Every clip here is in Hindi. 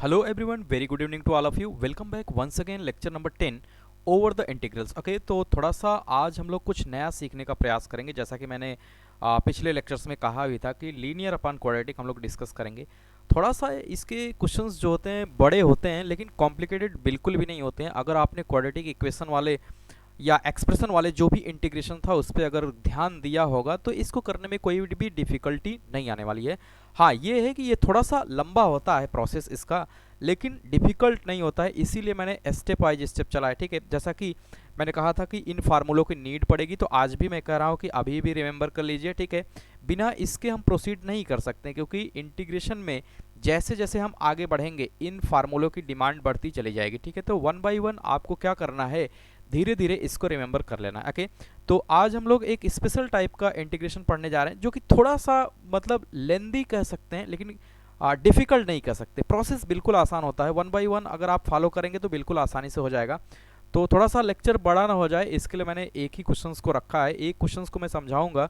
Hello everyone, very good evening to all of you. Welcome back once again lecture number 10 over the integrals. Okay, तो थोड़ा सा आज हम लोग कुछ नया सीखने का प्रयास करेंगे। जैसा कि मैंने पिछले लेक्चर्स में कहा भी था कि लीनियर अपॉन क्वाड्रेटिक हम लोग डिस्कस करेंगे। थोड़ा सा इसके क्वेश्चंस जो होते हैं बड़े होते हैं, लेकिन कॉम्प्लिकेटेड बिल्कुल भी नहीं होते हैं। अगर आपने क्वाड्रेटिक इक्वेशन वाले या एक्सप्रेशन वाले जो भी इंटीग्रेशन था उस पर अगर ध्यान दिया होगा तो इसको करने में कोई भी डिफ़िकल्टी नहीं आने वाली है। हाँ, ये है कि ये थोड़ा सा लंबा होता है प्रोसेस इसका, लेकिन डिफ़िकल्ट नहीं होता है, इसीलिए मैंने स्टेप वाइज स्टेप चला है। ठीक है, जैसा कि मैंने कहा था कि इन फार्मूलों की नीड पड़ेगी, तो आज भी मैं कह रहा हूँ कि अभी भी रिमेंबर कर लीजिए। ठीक है, बिना इसके हम प्रोसीड नहीं कर सकते, क्योंकि इंटीग्रेशन में जैसे जैसे हम आगे बढ़ेंगे इन फार्मूलों की डिमांड बढ़ती चली जाएगी। ठीक है, तो वन बाई वन आपको क्या करना है, धीरे धीरे इसको रिमेंबर कर लेना। ओके, तो आज हम लोग एक स्पेशल टाइप का इंटीग्रेशन पढ़ने जा रहे हैं, जो कि थोड़ा सा मतलब लेंदी कह सकते हैं, लेकिन डिफ़िकल्ट नहीं कह सकते। प्रोसेस बिल्कुल आसान होता है, वन बाई वन अगर आप फॉलो करेंगे तो बिल्कुल आसानी से हो जाएगा। तो थोड़ा सा लेक्चर बड़ा ना हो जाए, इसके लिए मैंने एक ही क्वेश्चंस को रखा है। एक क्वेश्चंस को मैं समझाऊंगा,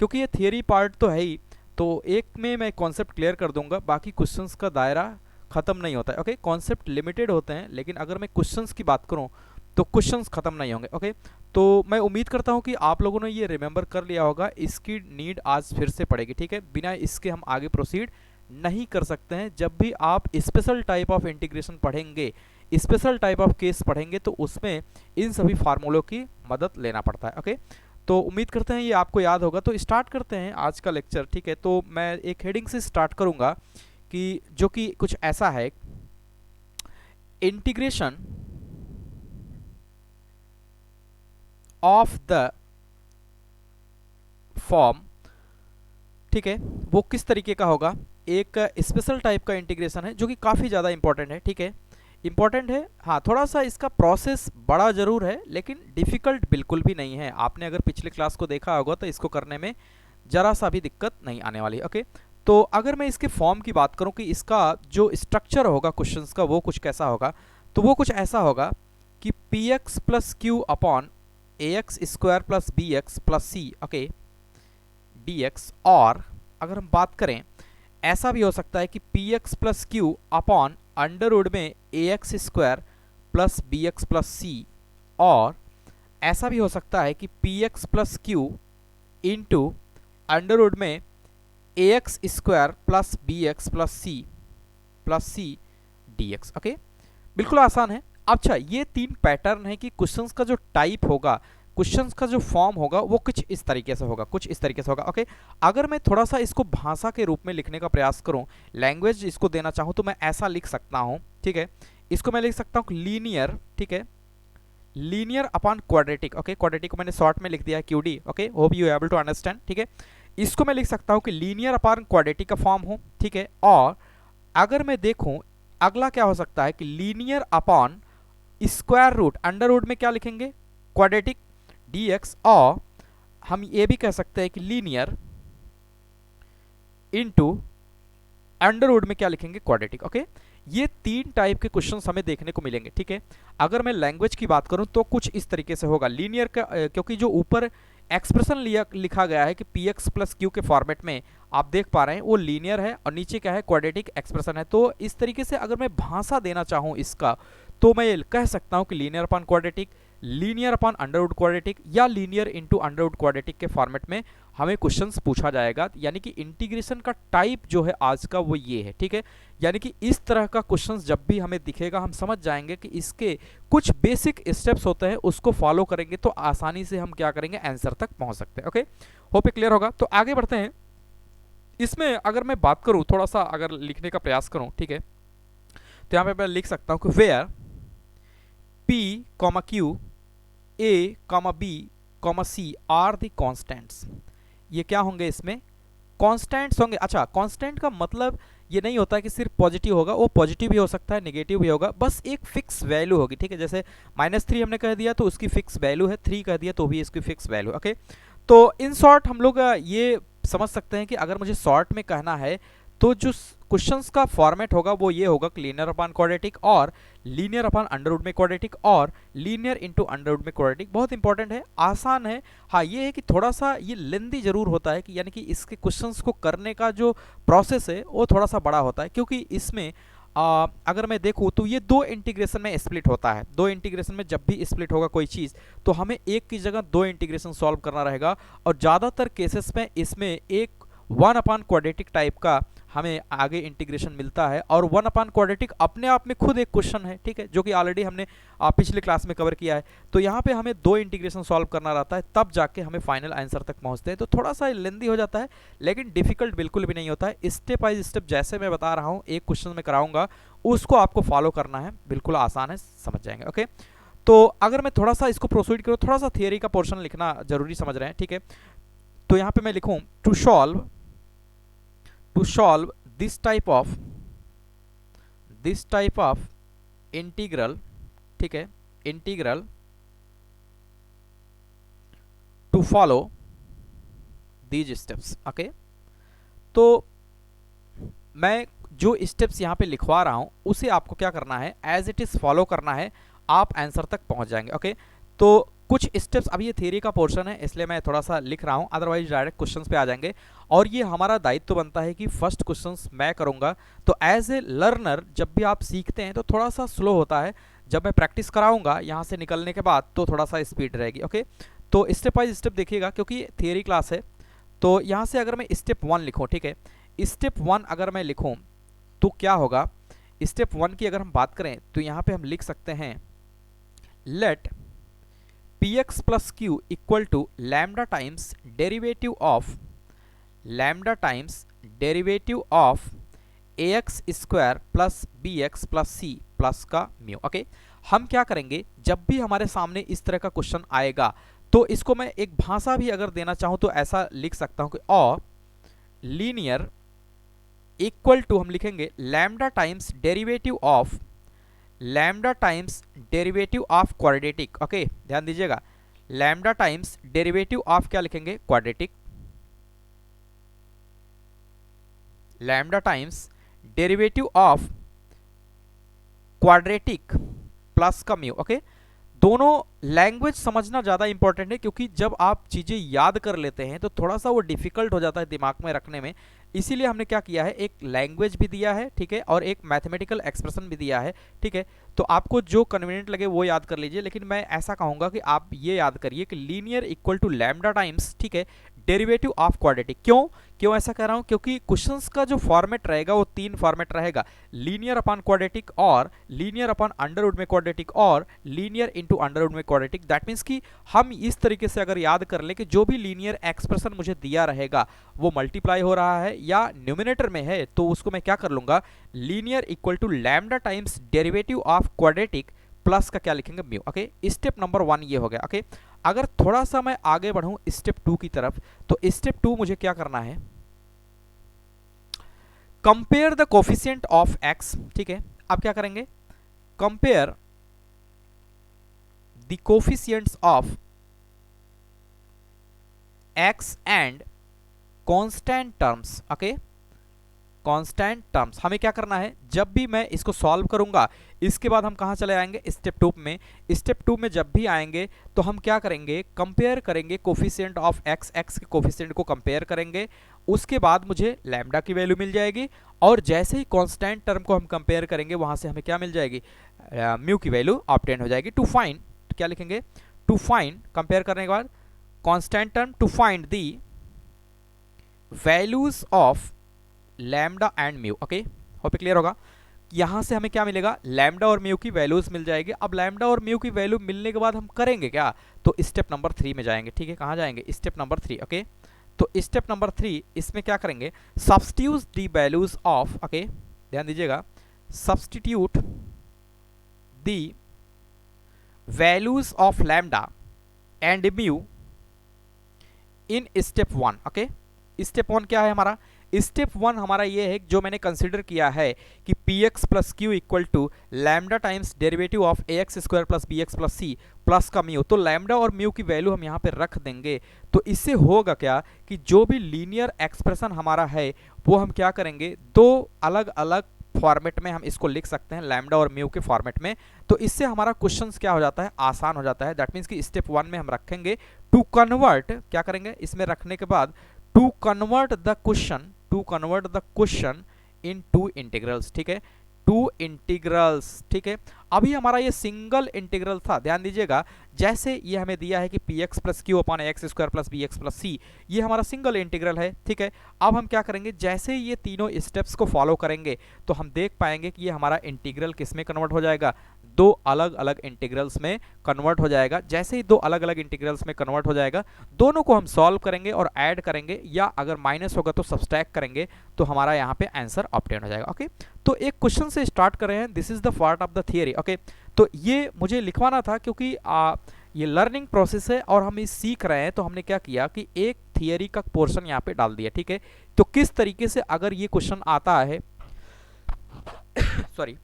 क्योंकि ये थियरी पार्ट तो है ही, तो एक में मैं कॉन्सेप्ट क्लियर कर दूंगा, बाकी क्वेश्चंस का दायरा खत्म नहीं होता है। ओके, कॉन्सेप्ट लिमिटेड होते हैं, लेकिन अगर मैं क्वेश्चंस की बात करूं तो क्वेश्चंस खत्म नहीं होंगे। ओके, तो मैं उम्मीद करता हूं कि आप लोगों ने ये रिमेंबर कर लिया होगा। इसकी नीड आज फिर से पड़ेगी। ठीक है, बिना इसके हम आगे प्रोसीड नहीं कर सकते हैं। जब भी आप स्पेशल टाइप ऑफ इंटीग्रेशन पढ़ेंगे, स्पेशल टाइप ऑफ केस पढ़ेंगे, तो उसमें इन सभी फार्मूलों की मदद लेना पड़ता है। ओके, तो उम्मीद करते हैं ये आपको याद होगा। तो स्टार्ट करते हैं आज का लेक्चर। ठीक है, तो मैं एक हेडिंग से स्टार्ट करूंगा कि जो कि कुछ ऐसा है, इंटीग्रेशन ऑफ द फॉर्म। ठीक है, वो किस तरीके का होगा। एक स्पेशल टाइप का इंटीग्रेशन है जो कि काफ़ी ज़्यादा इंपॉर्टेंट है। ठीक है, इंपॉर्टेंट है। हाँ, थोड़ा सा इसका प्रोसेस बड़ा ज़रूर है, लेकिन डिफ़िकल्ट बिल्कुल भी नहीं है। आपने अगर पिछले क्लास को देखा होगा तो इसको करने में ज़रा सा भी दिक्कत नहीं आने वाली। ओके, तो अगर मैं इसके फॉर्म की बात करूँ कि इसका जो स्ट्रक्चर होगा क्वेश्चंस का वो कुछ कैसा होगा, तो वो कुछ ऐसा होगा कि p x plus q upon a x square plus b x plus C, okay, d x. और अगर हम बात करें, ऐसा भी हो सकता है कि p x plus q upon under root में a x square plus b x plus c. और ऐसा भी हो सकता है कि p x plus q into under root में a x square plus b x plus c d x. Okay, बिल्कुल आसान है। अच्छा, ये तीन पैटर्न है कि क्वेश्चंस का जो टाइप होगा, क्वेश्चंस का जो फॉर्म होगा वो कुछ इस तरीके से होगा, कुछ इस तरीके से होगा। ओके, अगर मैं थोड़ा सा इसको भाषा के रूप में लिखने का प्रयास करूं, लैंग्वेज इसको देना चाहूं, तो मैं ऐसा लिख सकता हूं। ठीक है, इसको मैं लिख सकता हूं लीनियर। ठीक है, linear upon quadratic. Okay, quadratic को मैंने शॉर्ट में लिख दिया है Q D. Okay, hope you able to understand. ठीक है, इसको मैं लिख सकता हूं कि लीनियर अपॉन क्वाड्रेटिक का फॉर्म हो। ठीक है, और अगर मैं देखूं अगला क्या हो सकता है कि linear upon square root, under root में क्या लिखेंगे, क्वाड्रेटिक dx। और हम ये भी कह सकते हैं कि लीनियर इनटू अंडर रूट में क्या लिखेंगे, क्वाड्रेटिक। ओके, ये तीन टाइप के क्वेश्चंस हमें देखने को मिलेंगे। ठीक है, अगर मैं लैंग्वेज की बात करूं तो कुछ इस तरीके से होगा लीनियर का, क्योंकि जो ऊपर एक्सप्रेशन लिखा गया है कि पी एक्स प्लस क्यू के फॉर्मेट में आप देख पा रहे हैं वो लीनियर है, और नीचे क्या है, क्वाड्रेटिक एक्सप्रेशन है। तो इस तरीके से अगर मैं भाषा देना चाहूँ इसका, तो मैं कह सकता हूँ कि linear upon quadratic, linear upon under root quadratic, या linear into under root quadratic के फॉर्मेट में हमें क्वेश्चंस पूछा जाएगा। यानी कि इंटीग्रेशन का टाइप जो है आज का वो ये है। ठीक है, यानी कि इस तरह का क्वेश्चंस जब भी हमें दिखेगा, हम समझ जाएंगे कि इसके कुछ बेसिक स्टेप्स होते हैं, उसको फॉलो करेंगे तो आसानी से हम क्या करेंगे, आंसर तक पहुंच सकते हैं। ओके, होप ये क्लियर होगा। तो आगे बढ़ते हैं। इसमें अगर मैं बात करूं, थोड़ा सा अगर लिखने का प्रयास करूं, ठीक है, तो यहां पे मैं लिख सकता हूं कि where P comma Q A comma B comma C are the constants. ये क्या होंगे, इसमें कॉन्स्टेंट्स होंगे। अच्छा, कॉन्स्टेंट का मतलब ये नहीं होता है कि सिर्फ पॉजिटिव होगा, वो पॉजिटिव भी हो सकता है, नेगेटिव भी होगा, बस एक फिक्स वैल्यू होगी। ठीक है, जैसे -3 हमने कह दिया तो उसकी फिक्स वैल्यू है, 3 कह दिया तो भी इसकी फिक्स वैल्यू। ओके, तो इन शॉर्ट हम लोग ये समझ सकते हैं कि अगर मुझे शॉर्ट में कहना है तो जो क्वेश्चंस का फॉर्मेट होगा वो ये होगा कि लीनियर अपॉन क्वाड्रेटिक, और लीनियर अपॉन अंडर रूट में क्वाड्रेटिक, और लीनियर इनटू अंडर रूट में क्वाड्रेटिक। बहुत इंपॉर्टेंट है, आसान है। हाँ, ये है कि थोड़ा सा ये लेंदी जरूर होता है, कि यानी कि इसके क्वेश्चंस को करने का जो प्रोसेस है वो थोड़ा सा बड़ा होता है, क्योंकि इसमें अगर मैं देखूँ तो ये दो इंटीग्रेशन में स्प्लिट होता है। दो इंटीग्रेशन में जब भी स्प्लिट होगा कोई चीज़ तो हमें एक की जगह दो इंटीग्रेशन सॉल्व करना रहेगा, और ज़्यादातर केसेस में इसमें एक वन अपान क्वाड्रेटिक टाइप का हमें आगे इंटीग्रेशन मिलता है, और वन अपान क्वाड्रेटिक अपने आप में खुद एक क्वेश्चन है, ठीक है, जो कि ऑलरेडी हमने पिछले क्लास में कवर किया है। तो यहाँ पे हमें दो इंटीग्रेशन सॉल्व करना रहता है, तब जाके हमें फाइनल आंसर तक पहुँचते हैं। तो थोड़ा सा लेंदी हो जाता है, लेकिन डिफिकल्ट बिल्कुल भी नहीं होता है। स्टेप बाय स्टेप जैसे मैं बता रहा हूँ, एक क्वेश्चन में कराऊंगा, उसको आपको फॉलो करना है, बिल्कुल आसान है, समझ जाएंगे। ओके, तो अगर मैं थोड़ा सा इसको प्रोसीड करूँ, थोड़ा सा थियरी का पोर्शन लिखना जरूरी समझ रहे हैं, ठीक है। तो यहाँ पे मैं लिखूँ to solve this type of integral, ठीक है, integral to follow these steps. Okay, तो मैं जो स्टेप्स यहाँ पे लिखवा रहा हूँ उसे आपको क्या करना है, एज इट इज फॉलो करना है, आप आंसर तक पहुँच जाएंगे। ओके, तो कुछ स्टेप्स, अब ये थियरी का पोर्शन है इसलिए मैं थोड़ा सा लिख रहा हूँ, अदरवाइज डायरेक्ट क्वेश्चंस पे आ जाएंगे। और ये हमारा दायित्व बनता है कि फर्स्ट क्वेश्चंस मैं करूँगा। तो एज ए लर्नर जब भी आप सीखते हैं तो थोड़ा सा स्लो होता है, जब मैं प्रैक्टिस कराऊंगा यहाँ से निकलने के बाद तो थोड़ा सा स्पीड रहेगी। ओके, तो स्टेप बाय स्टेप देखिएगा, क्योंकि थियरी क्लास है। तो यहाँ से अगर मैं स्टेप 1 लिखूँ, ठीक है, स्टेप 1 अगर मैं लिखूँ तो क्या होगा, स्टेप 1 की अगर हम बात करें तो यहाँ पे हम लिख सकते हैं late px plus q equal to lambda times derivative of ax square plus bx plus c plus का म्यू। ओके, हम क्या करेंगे, जब भी हमारे सामने इस तरह का क्वेश्चन आएगा तो इसको मैं एक भाषा भी अगर देना चाहूँ तो ऐसा लिख सकता हूँ कि और लीनियर इक्वल टू, हम लिखेंगे lambda times derivative of quadratic. Okay, ध्यान दीजिएगा, लैम्डा टाइम्स डेरिवेटिव ऑफ क्या लिखेंगे, quadratic, lambda times derivative of quadratic plus का म्यू। ओके, दोनों लैंग्वेज समझना ज़्यादा इंपॉर्टेंट है, क्योंकि जब आप चीज़ें याद कर लेते हैं तो थोड़ा सा वो डिफिकल्ट हो जाता है दिमाग में रखने में। इसीलिए हमने क्या किया है, एक लैंग्वेज भी दिया है, ठीक है, और एक मैथमेटिकल एक्सप्रेशन भी दिया है, ठीक है। तो आपको जो कन्वीनियंट लगे वो याद कर लीजिए, लेकिन मैं ऐसा कहूँगा कि आप ये याद करिए कि linear equal to lambda times, ठीक है, डेरिवेटिव ऑफ क्वाड्रेटिक। क्यों ऐसा कह रहा हूँ, क्योंकि क्वेश्चंस का जो फॉर्मेट रहेगा वो तीन फॉर्मेट रहेगा, लीनियर अपॉन क्वाड्रेटिक, और लीनियर अपॉन अंडर रूट में क्वाड्रेटिक, और लीनियर इनटू अंडर रूट में क्वाड्रेटिक। दैट मीन्स कि हम इस तरीके से अगर याद कर लें कि जो भी लीनियर एक्सप्रेशन मुझे दिया रहेगा वो मल्टीप्लाई हो रहा है या न्यूमिनेटर में है, तो उसको मैं क्या कर लूंगा, linear equal to lambda times derivative of quadratic plus का क्या लिखेंगे, म्यू। ओके, स्टेप नंबर 1 ये हो गया। ओके, अगर थोड़ा सा मैं आगे बढ़ूं स्टेप 2 की तरफ, तो स्टेप 2 मुझे क्या करना है, compare the coefficient of x. ठीक है, अब क्या करेंगे, compare the coefficients of x and constant terms. Okay, constant terms हमें क्या करना है, जब भी मैं इसको सॉल्व करूंगा इसके बाद हम कहां चले आएंगे, स्टेप 2 में। स्टेप 2 में जब भी आएंगे तो हम क्या करेंगे, कंपेयर करेंगे कोफिशिएंट ऑफ एक्स, एक्स के कोफिशिएंट को कंपेयर करेंगे, उसके बाद मुझे लैम्डा की वैल्यू मिल जाएगी, और जैसे ही कांस्टेंट टर्म को हम कंपेयर करेंगे वहां से हमें क्या मिल जाएगी, म्यू की वैल्यू ऑब्टेन हो जाएगी। टू फाइंड, क्या लिखेंगे, टू फाइंड, कंपेयर करने के बाद constant term, to find the values of lambda and mu. Okay, hope clear होगा। यहां से हमें क्या मिलेगा, लैम्डा और म्यू की वैल्यूज मिल जाएगी। अब लैम्डा और म्यू की वैल्यू मिलने के बाद हम करेंगे क्या, तो स्टेप नंबर 3 में जाएंगे। ठीक है, कहां जाएंगे, स्टेप नंबर 3। ओके, तो स्टेप नंबर 3 इसमें क्या करेंगे, substitute the values of, okay ध्यान दीजिएगा, substitute the values of lambda and mu in step 1। Okay, step 1 क्या है हमारा, स्टेप 1 हमारा ये है जो मैंने कंसिडर किया है कि px plus Q equal to lambda times derivative of ax square plus bx plus c plus का म्यू। तो लैम्डा और म्यू की वैल्यू हम यहाँ पे रख देंगे। तो इससे होगा क्या कि जो भी लीनियर एक्सप्रेशन हमारा है वो हम क्या करेंगे, दो अलग अलग फॉर्मेट में हम इसको लिख सकते हैं, लैम्डा और म्यू के फॉर्मेट में। तो इससे हमारा क्वेश्चन क्या हो जाता है, आसान हो जाता है। दैट मीन्स कि स्टेप 1 में हम रखेंगे टू कन्वर्ट, क्या करेंगे इसमें रखने के बाद, to convert the question into integrals. ठीक है, टू इंटीग्रल्स, ठीक है। अभी हमारा ये सिंगल इंटीग्रल था, ध्यान दीजिएगा, जैसे ये हमें दिया है कि p x plus q upon x square plus b x plus c, ये हमारा सिंगल इंटीग्रल है, ठीक है। अब हम क्या करेंगे, जैसे ये तीनों स्टेप्स को फॉलो करेंगे तो हम देख पाएंगे कि ये हमारा इंटीग्रल किस में कन्वर्ट हो जाएगा, दो अलग अलग इंटीग्रल्स में कन्वर्ट हो जाएगा। जैसे ही दो अलग अलग इंटीग्रल्स में कन्वर्ट हो जाएगा, दोनों को हम सॉल्व करेंगे और ऐड करेंगे, या अगर माइनस होगा तो सब्सट्रैक्ट करेंगे, तो हमारा यहाँ पे आंसर ऑब्टेन हो जाएगा। ओके, तो एक क्वेश्चन से स्टार्ट कर रहे हैं, this is the part of the theory. Okay, तो ये मुझे लिखवाना था क्योंकि ये लर्निंग प्रोसेस है और हम इस सीख रहे हैं, तो हमने क्या किया कि एक थियरी का पोर्शन यहाँ पे डाल दिया, ठीक है। तो किस तरीके से अगर ये क्वेश्चन आता है सॉरी,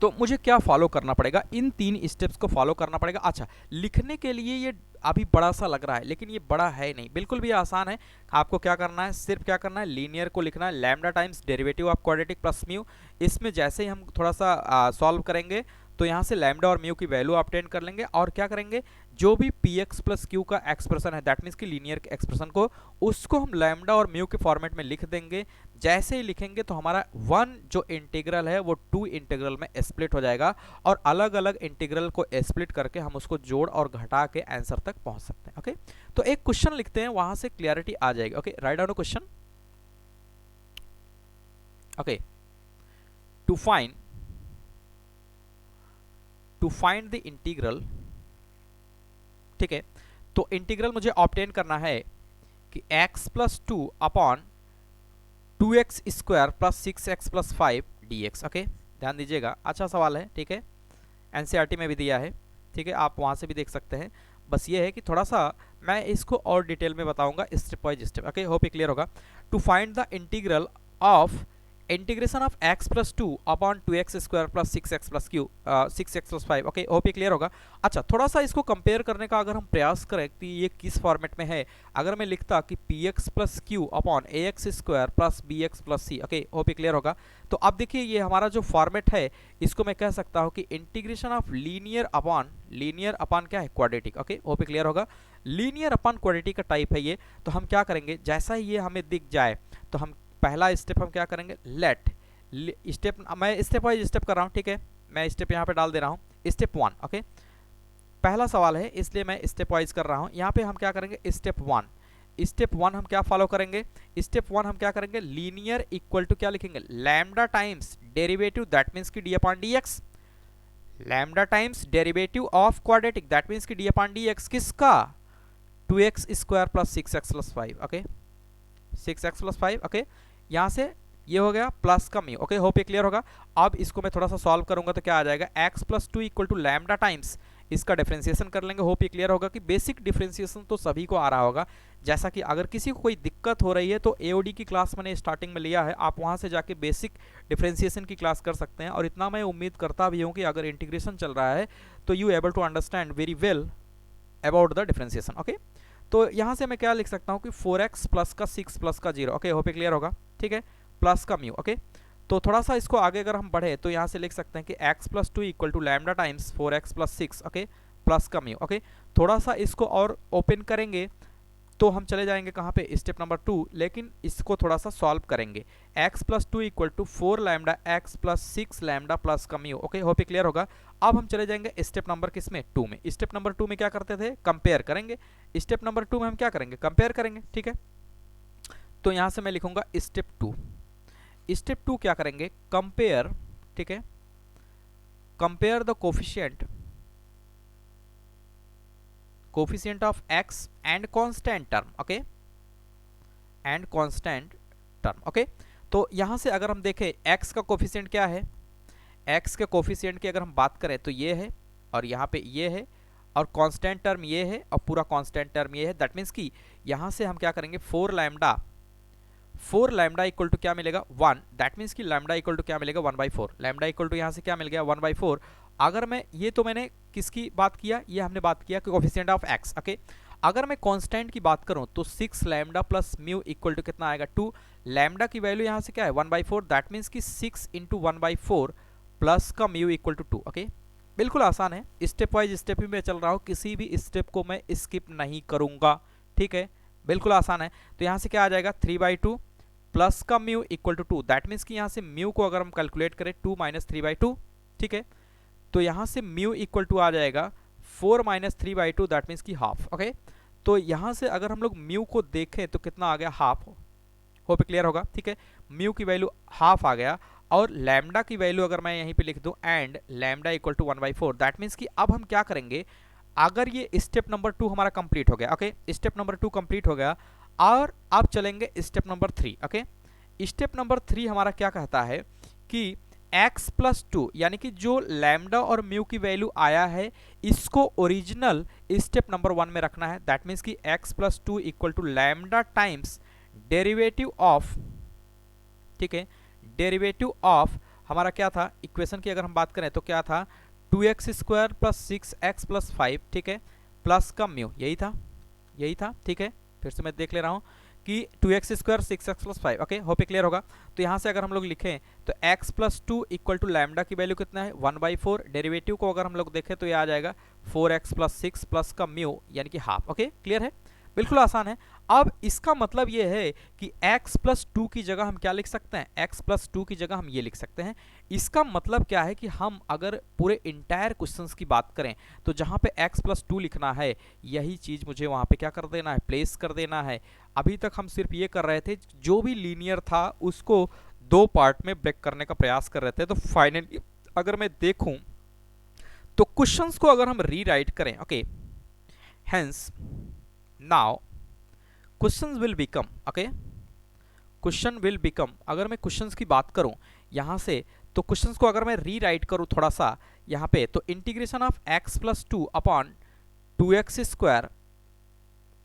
तो मुझे क्या फॉलो करना पड़ेगा, इन तीन स्टेप्स को फॉलो करना पड़ेगा। अच्छा, लिखने के लिए ये अभी बड़ा सा लग रहा है, लेकिन ये बड़ा है नहीं, बिल्कुल भी आसान है। आपको क्या करना है, सिर्फ क्या करना है, लीनियर को लिखना है, lambda times derivative of quadratic plus mu. इसमें जैसे ही हम थोड़ा सा सॉल्व करेंगे तो यहाँ से लैम्डा और म्यू की वैल्यू ऑब्टेन कर लेंगे, और क्या करेंगे, जो भी पी एक्स प्लस क्यू का एक्सप्रेशन है, दैट मीन्स की लीनियर एक्सप्रेशन को, उसको हम लैम्डा और म्यू के फॉर्मेट में लिख देंगे। जैसे ही लिखेंगे तो हमारा वन जो इंटीग्रल है वो टू इंटीग्रल में स्प्लिट हो जाएगा, और अलग अलग इंटीग्रल को स्प्लिट करके हम उसको जोड़ और घटा के आंसर तक पहुंच सकते हैं। ओके, तो एक क्वेश्चन लिखते हैं, वहां से क्लियरिटी आ जाएगी। Okay, write down question. Okay, to find the integral, ठीक है। तो इंटीग्रल मुझे ऑब्टेन करना है कि x plus two upon 2x square plus 6x plus 5 dx। Okay, ध्यान दीजिएगा, अच्छा सवाल है, ठीक है, एनसीईआरटी में भी दिया है, ठीक है, आप वहां से भी देख सकते हैं। बस ये है कि थोड़ा सा मैं इसको और डिटेल में बताऊंगा step wise step. Okay, hope ये क्लियर होगा। To find the integral of integration of x plus two upon 2x square plus 6x plus Q 6x plus 5। Okay, hope ये क्लियर होगा। अच्छा, थोड़ा सा इसको कंपेयर करने का अगर हम प्रयास करें कि ये किस फॉर्मेट में है, अगर मैं लिखता कि px plus q upon ax square plus bx plus सी। ओके, होप ये क्लियर होगा। तो अब देखिए, ये हमारा जो फॉर्मेट है, इसको मैं कह सकता हूँ कि इंटीग्रेशन ऑफ लीनियर अपॉन क्या है, क्वाड्रेटिक। ओके, होप ये क्लियर होगा। लीनियर अपॉन क्वाड्रेटिक का टाइप है ये। तो हम क्या करेंगे, जैसा ही ये हमें दिख जाए तो हम पहला स्टेप हम क्या करेंगे, लेट स्टेप, मैं स्टेप वाइज स्टेप कर रहा हूँ, ठीक है, मैं स्टेप यहाँ पे डाल दे रहा हूँ। स्टेप वन, ओके, पहला सवाल है इसलिए मैं स्टेप वाइज कर रहा हूँ। यहाँ पे हम क्या करेंगे, स्टेप वन हम क्या फॉलो करेंगे, स्टेप वन हम क्या करेंगे, लीनियर इक्वल टू क्या लिखेंगे, lambda times derivative, that means की d upon d x, lambda times derivative of quadratic, that means की डी अपॉन डी एक्स, किसका, 2x square plus 6x plus 5। Okay, 6x plus 5। Okay, यहाँ से ये हो गया प्लस का म्यू। ओके, होप ये क्लियर होगा। अब इसको मैं थोड़ा सा सॉल्व करूंगा तो क्या आ जाएगा, x plus two equal to lambda times, इसका डिफरेंशिएशन कर लेंगे। होप ये क्लियर होगा कि बेसिक डिफरेंशिएशन तो सभी को आ रहा होगा। जैसा कि अगर किसी को कोई दिक्कत हो रही है तो एओडी की क्लास मैंने स्टार्टिंग में लिया है, आप वहां से जाके बेसिक डिफरेंशिएशन की क्लास कर सकते हैं। और इतना मैं उम्मीद करता भी हूँ कि अगर इंटीग्रेशन चल रहा है तो you able to understand very well about the differentiation. Okay, तो यहाँ से मैं क्या लिख सकता हूँ कि 4x प्लस का 6 प्लस का 0। ओके, होप क्लियर होगा, ठीक है, प्लस का म्यू। ओके, तो थोड़ा सा इसको आगे अगर हम बढ़े तो यहाँ से लिख सकते हैं कि x plus two equal to lambda times 4x plus 6। Okay, plus का म्यू। ओके, थोड़ा सा इसको और ओपन करेंगे तो हम चले जाएंगे कहाँ पे, स्टेप नंबर 2, लेकिन इसको थोड़ा सा सॉल्व करेंगे। x plus two equal to 4 lambda x plus 6 lambda plus का म्यू। ओके, होप क्लियर होगा। अब हम चले जाएंगे स्टेप नंबर किसमें, 2 में। स्टेप नंबर 2 में क्या करते थे, कंपेयर करेंगे। स्टेप नंबर 2 में हम क्या करेंगे, कंपेयर करेंगे, ठीक है। तो यहाँ से मैं लिखूंगा स्टेप 2। स्टेप 2 क्या करेंगे, कंपेयर, ठीक है, compare the coefficient of x and constant term. Okay, and constant term. Okay, तो यहां से अगर हम देखें x का कोफिशिएंट क्या है, x के कोफिशिएंट की अगर हम बात करें तो ये है, और यहाँ पे ये है, और कांस्टेंट टर्म ये है, और पूरा कांस्टेंट टर्म ये है। दैट मीन्स कि यहाँ से हम क्या करेंगे, 4 लैम्डा इक्वल टू क्या मिलेगा, 1। दैट मीन्स कि लैम्डा इक्वल टू क्या मिलेगा, 1/4। लैम्डा इक्वल टू यहाँ से क्या मिल गया, 1/4। अगर मैं ये, तो मैंने किसकी बात किया, ये हमने बात किया कि कोफिशिएंट ऑफ x। ओके, अगर मैं कांस्टेंट की बात करूं तो 6 lambda plus mu equal to कितना आएगा, 2। लैम्डा की वैल्यू यहाँ से क्या है, 1/4। दैट मीन्स कि 6 इंटू 1/4 प्लस का म्यू इक्वल टू 2। ओके, बिल्कुल आसान है, स्टेप वाइज स्टेप ही मैं चल रहा हूँ, किसी भी स्टेप को मैं स्किप नहीं करूंगा, ठीक है, बिल्कुल आसान है। तो यहाँ से क्या आ जाएगा, 3/2 प्लस का mu equal to 2, that means कि यहाँ से म्यू को अगर हम कैलकुलेट करें 2 माइनस 3/2, ठीक है, तो यहाँ से म्यू इक्वल टू आ जाएगा 4 माइनस 3/2, दैट मीन्स कि हाफ। ओके, तो यहाँ से अगर हम लोग म्यू को देखें तो कितना आ गया, हाफ। होप क्लियर होगा, ठीक है, म्यू की वैल्यू हाफ आ गया। और लैम्डा की वैल्यू अगर मैं यहीं पे लिख दूं and lambda equal to 1/4, that means कि अब हम क्या करेंगे, अगर ये स्टेप नंबर 2 हमारा कंप्लीट हो गया, ओके, स्टेप नंबर 2 कंप्लीट हो गया, और अब चलेंगे step number 3। Okay, step number 3 हमारा क्या कहता है कि x प्लस 2 यानी कि जो लैम्डा और म्यू की वैल्यू आया है इसको ओरिजिनल स्टेप नंबर 1 में रखना है, दैट मीन्स कि x plus 2 equal to lambda times derivative of, ठीक है, डेरिवेटिव ऑफ हमारा क्या था, इक्वेशन की अगर हम बात करें तो क्या था, 2x square plus 6x plus 5, ठीक है, प्लस का म्यू, यही था, ठीक है, फिर से मैं देख ले रहा हूँ कि 2x square 6x plus 5। Okay, hope clear होगा। तो यहाँ से अगर हम लोग लिखें तो x plus 2 equal to lambda की वैल्यू कितना है, 1/4, डेरिवेटिव को अगर हम लोग देखें तो ये आ जाएगा 4x प्लस 6 प्लस का म्यू यानी कि हाफ। ओके, क्लियर है, बिल्कुल आसान है। अब इसका मतलब ये है कि x प्लस 2 की जगह हम क्या लिख सकते हैं, x प्लस 2 की जगह हम ये लिख सकते हैं। इसका मतलब क्या है कि हम अगर पूरे इंटायर क्वेश्चंस की बात करें तो जहां पे x प्लस 2 लिखना है यही चीज मुझे वहां पे क्या कर देना है, प्लेस कर देना है। अभी तक हम सिर्फ ये कर रहे थे, जो भी लीनियर था उसको 2 पार्ट में ब्रेक करने का प्रयास कर रहे थे। तो फाइनली अगर मैं देखूं तो क्वेश्चंस को अगर हम रीराइट करें, okay, hence now questions will become, okay, question will become, अगर मैं क्वेश्चंस की बात करूं यहां से तो क्वेश्चंस को अगर मैं रीराइट करूं थोड़ा सा यहां पे, तो integration of x plus 2 upon 2x square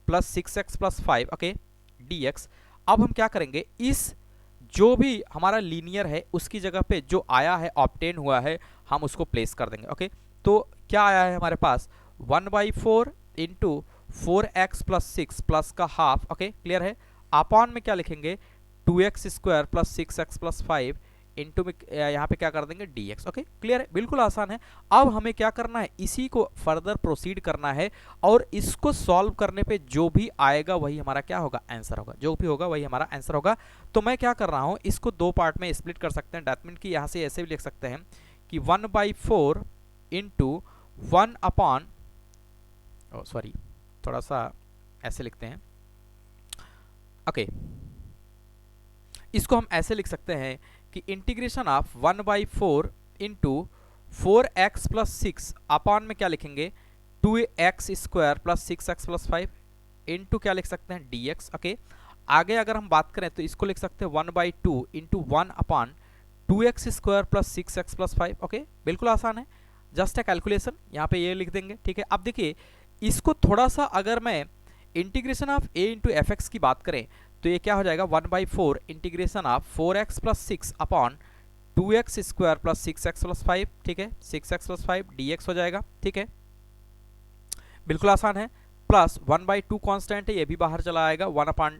plus 6x plus 5, okay, dx। अब हम क्या करेंगे, इस जो भी हमारा लीनियर है उसकी जगह पे जो आया है ऑब्टेन हुआ है हम उसको प्लेस कर देंगे। ओके, तो क्या आया है हमारे पास, 1/4 इंटू 4x प्लस 6 प्लस का हाफ। ओके, क्लियर है, अपॉन में क्या लिखेंगे, 2x square plus 6x plus 5 into में यहाँ पे क्या कर देंगे, dx। ओके, क्लियर है, बिल्कुल आसान है। अब हमें क्या करना है, इसी को फर्दर प्रोसीड करना है और इसको सॉल्व करने पे जो भी आएगा वही हमारा क्या होगा, आंसर होगा, जो भी होगा वही हमारा आंसर होगा। तो मैं क्या कर रहा हूँ, इसको 2 पार्ट में स्प्लिट कर सकते हैं, दैट मीन कि यहाँ से ऐसे भी लिख सकते हैं कि 1/4 इंटू 1 अपॉन, सॉरी थोड़ा सा ऐसे लिखते हैं, ओके, इसको हम ऐसे लिख सकते हैं कि integration of 1/4 into 4x plus 6 upon में क्या लिखेंगे, 2x square plus 6x plus 5 into क्या लिख सकते हैं, dx। ओके, आगे अगर हम बात करें तो इसको लिख सकते हैं 1/2 into 1 upon 2x square plus 6x plus 5। Okay, बिल्कुल आसान है, जस्ट ए कैलकुलेशन, यहाँ पे ये लिख देंगे। ठीक है, अब देखिए इसको थोड़ा सा अगर मैं integration of a into F x की बात करें तो ये क्या हो जाएगा, 1/4 integration of 4x plus 6 upon 2x square plus 6x plus 5। ठीक है, 6x प्लस 5 dx हो जाएगा। ठीक है, बिल्कुल आसान है, प्लस 1/2 कांस्टेंट है, ये भी बाहर चला आएगा, 1 upon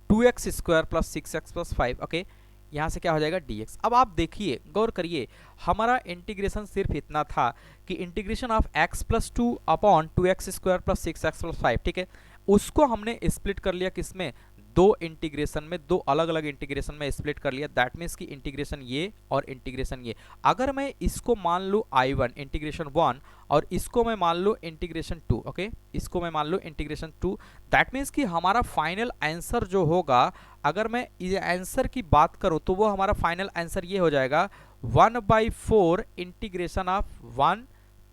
2x square plus 6x plus 5। Okay, यहाँ से क्या हो जाएगा, dx। अब आप देखिए, गौर करिए, हमारा इंटीग्रेशन सिर्फ इतना था कि integration of x plus 2 upon 2x square plus 6x plus 5। ठीक है, उसको हमने स्प्लिट कर लिया किसमें, दो इंटीग्रेशन में, दो अलग अलग इंटीग्रेशन में स्प्लिट कर लिया। दैट मीन्स कि इंटीग्रेशन ये और इंटीग्रेशन ये। अगर मैं इसको मान लूँ I1 इंटीग्रेशन 1 और इसको मैं मान लूँ इंटीग्रेशन 2। ओके, इसको मैं मान लूँ इंटीग्रेशन 2, दैट मीन्स कि हमारा फाइनल आंसर जो होगा, अगर मैं आंसर की बात करूँ तो वो हमारा फाइनल आंसर ये हो जाएगा 1/4 integration of 1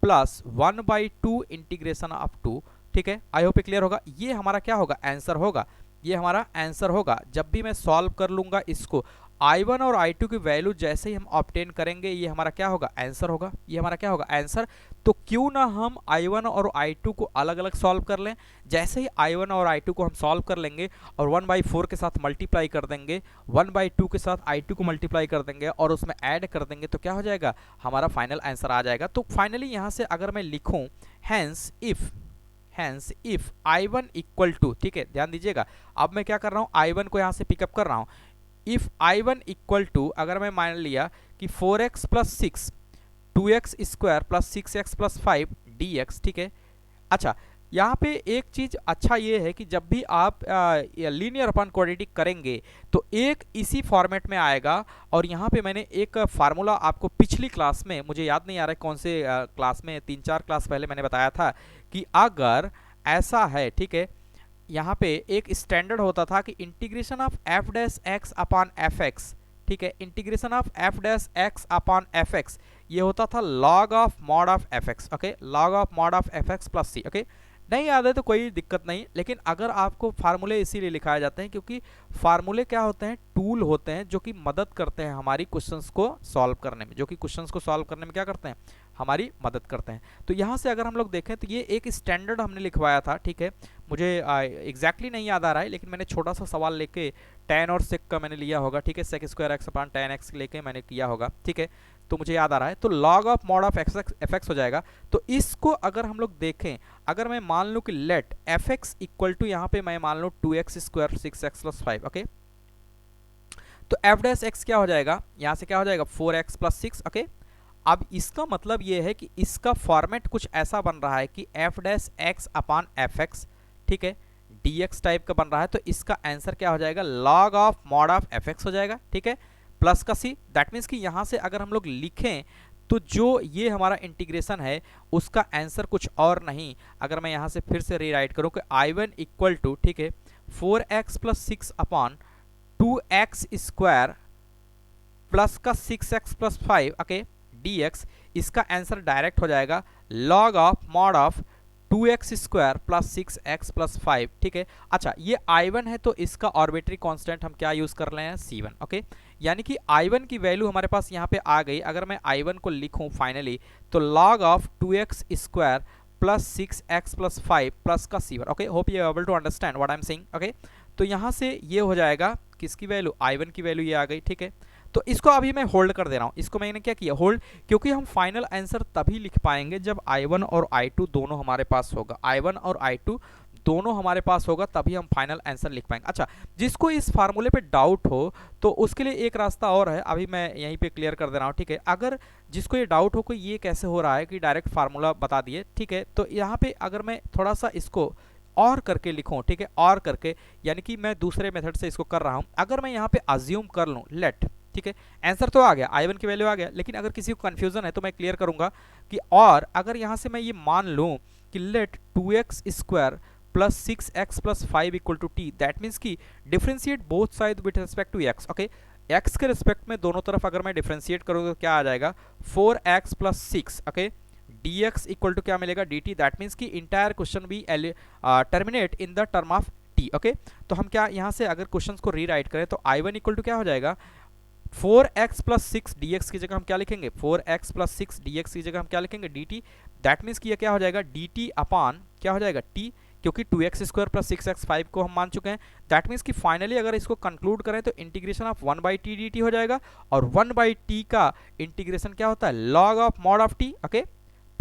plus 1/2 integration of 2। ठीक है, आई होप क्लियर होगा। ये हमारा क्या होगा, आंसर होगा, ये हमारा आंसर होगा। जब भी मैं सॉल्व कर लूंगा इसको, I1 और I2 की वैल्यू जैसे ही हम ऑब्टेन करेंगे ये हमारा क्या होगा, आंसर होगा, ये हमारा क्या होगा, आंसर। तो क्यों ना हम I1 और I2 को अलग अलग सॉल्व कर लें। जैसे ही I1 और I2 को हम सॉल्व कर लेंगे और 1/4 के साथ मल्टीप्लाई कर देंगे, 1/2 के साथ I2 को मल्टीप्लाई कर देंगे और उसमें ऐड कर देंगे तो क्या हो जाएगा, हमारा फाइनल आंसर आ जाएगा। तो फाइनली यहाँ से अगर मैं लिखूँ hence if I1 equal to, ठीक है ध्यान दीजिएगा, अब मैं क्या कर रहा हूँ, I1 को यहाँ से पिकअप कर रहा हूँ। इफ I1 इक्वल टू, अगर मैं मान लिया कि 4x plus 6 2x square plus 6x plus 5 dx। ठीक है, अच्छा यहाँ पे एक चीज़ अच्छा ये है कि जब भी आप लीनियर अपॉन क्वाड्रेटिक करेंगे तो एक इसी फॉर्मेट में आएगा। और यहाँ पे मैंने एक फार्मूला आपको पिछली क्लास में, मुझे याद नहीं आ रहा है कौन से क्लास में, 3-4 क्लास पहले मैंने बताया था कि अगर ऐसा है, ठीक है, यहाँ पे एक स्टैंडर्ड होता था कि integration of F dash X upon F X, ठीक है, integration of F dash X upon F X, ये होता था log of mod of F X, okay, log of mod of F X plus C, okay. नहीं याद है तो कोई दिक्कत नहीं, लेकिन अगर आपको फार्मूले इसीलिए लिखाए जाते हैं क्योंकि फार्मूले क्या होते हैं, टूल होते हैं जो कि मदद करते हैं हमारी क्वेश्चंस को सॉल्व करने में, जो कि क्वेश्चंस को सॉल्व करने में क्या करते हैं, हमारी मदद करते हैं। तो यहाँ से अगर हम लोग देखें तो ये एक स्टैंडर्ड हमने लिखवाया था, ठीक है, मुझे एग्जैक्टली नहीं याद आ रहा है, लेकिन मैंने छोटा सा सवाल लेके tan और sec का मैंने लिया होगा, ठीक है, sec square x upon tan x लेके मैंने किया होगा, ठीक है, तो मुझे याद आ रहा है। तो log of mod of F x हो जाएगा। तो इसको अगर हम लोग देखें, अगर मैं मान लूँ कि let F X equal to, यहाँ पे मैं मान लूँ 2x square 6x plus 5, okay, तो एफ डैश एक्स क्या हो जाएगा, यहाँ से क्या हो जाएगा 4x प्लस 6, ओके। अब इसका मतलब ये है कि इसका फॉर्मेट कुछ ऐसा बन रहा है कि F dash X upon F X, ठीक है, dx टाइप का बन रहा है। तो इसका आंसर क्या हो जाएगा, log of mod of F x हो जाएगा, ठीक है, प्लस का सी। दैट मीन्स कि यहाँ से अगर हम लोग लिखें तो जो ये हमारा इंटीग्रेशन है उसका आंसर कुछ और नहीं, अगर मैं यहाँ से फिर से रीराइट करूँ कि I1 इक्वल टू, ठीक है, 4x plus 6 upon 2x square plus का 6x प्लस 5, ओके, dx, इसका आंसर डायरेक्ट हो जाएगा log of mod of 2x square plus 6x plus 5, ठीक है। अच्छा, ये I1 है तो इसका ऑर्बिटरी कांस्टेंट हम क्या यूज कर रहे हैं, C1, ओके, यानी कि I1 की वैल्यू हमारे पास यहाँ पे आ गई। अगर मैं I1 को लिखूं फाइनली तो log of 2x square plus 6x plus 5 plus का C1, okay, hope you able to understand what I am saying, okay. तो यहाँ से ये हो जाएगा किसकी वैल्यू, I1 की वैल्यू ये आ गई, ठीक है। तो इसको अभी मैं होल्ड कर दे रहा हूँ, इसको मैंने क्या किया, होल्ड, क्योंकि हम फाइनल आंसर तभी लिख पाएंगे जब I1 और I2 दोनों हमारे पास होगा, I1 और I2 दोनों हमारे पास होगा तभी हम फाइनल आंसर लिख पाएंगे। अच्छा, जिसको इस फार्मूले पे डाउट हो तो उसके लिए एक रास्ता और है, अभी मैं यहीं पे क्लियर कर दे रहा हूँ, ठीक है। अगर जिसको ये डाउट हो कि ये कैसे हो रहा है कि डायरेक्ट फार्मूला बता दिए, ठीक है, तो यहाँ पे अगर मैं थोड़ा सा इसको और करके लिखूं, ठीक है, और करके, यानी कि मैं दूसरे मेथड से इसको कर रहा हूं। अगर मैं यहाँ पे अज्यूम कर लूं लेट, ठीक है, आंसर तो आ गया, I1 की वैल्यू आ गया, लेकिन अगर किसी को कंफ्यूजन है तो मैं क्लियर करूंगा कि, और अगर यहाँ से मैं ये मान लूं कि let 2x square plus 6x plus 5 equal to t, that means कि differentiate both side with respect to x, okay, x के रिस्पेक्ट में दोनों तरफ अगर मैं डिफ्रेंशिएट करूंगा तो क्या आ जाएगा 4x plus 6, okay, dx equal to क्या मिलेगा dt, दैट मीन्स कि इंटायर क्वेश्चन भी terminate in the term of t, okay. तो हम क्या यहाँ से अगर क्वेश्चन को रीराइट करें तो I1 इक्वल टू क्या हो जाएगा 4x प्लस 6 dx की जगह हम क्या लिखेंगे, 4x प्लस 6 dx की जगह हम क्या लिखेंगे dt, दैट मीन्स कि ये क्या हो जाएगा dt अपॉन क्या हो जाएगा t, क्योंकि 2x स्क्वायर प्लस 6x 5 को हम मान चुके हैं। दैट मीन्स कि फाइनली अगर इसको कंक्लूड करें तो integration of 1 by T dt हो जाएगा, और 1 बाई टी का इंटीग्रेशन क्या होता है log of mod of t, okay,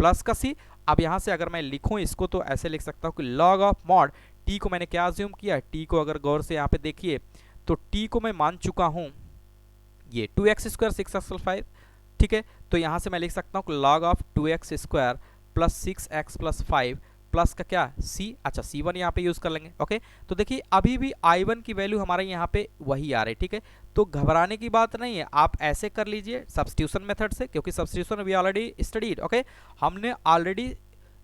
plus का c। अब यहाँ से अगर मैं लिखूँ इसको तो ऐसे लिख सकता हूँ कि log ऑफ मॉड t को मैंने क्या अज्यूम किया, t को अगर गौर से यहाँ पे देखिए तो t को मैं मान चुका हूँ ये 2x स्क्वायर 6x प्लस 5, ठीक है। तो यहाँ से मैं लिख सकता हूँ कि log of 2x square plus 6x plus 5 plus का क्या c, अच्छा c1 यहाँ पे यूज कर लेंगे, ओके। तो देखिए अभी भी I1 की वैल्यू हमारे यहाँ पे वही आ रही है, ठीक है। तो घबराने की बात नहीं है, आप ऐसे कर लीजिए सब्स्टिट्यूशन मेथड से, क्योंकि substitution we already studied, okay, हमने ऑलरेडी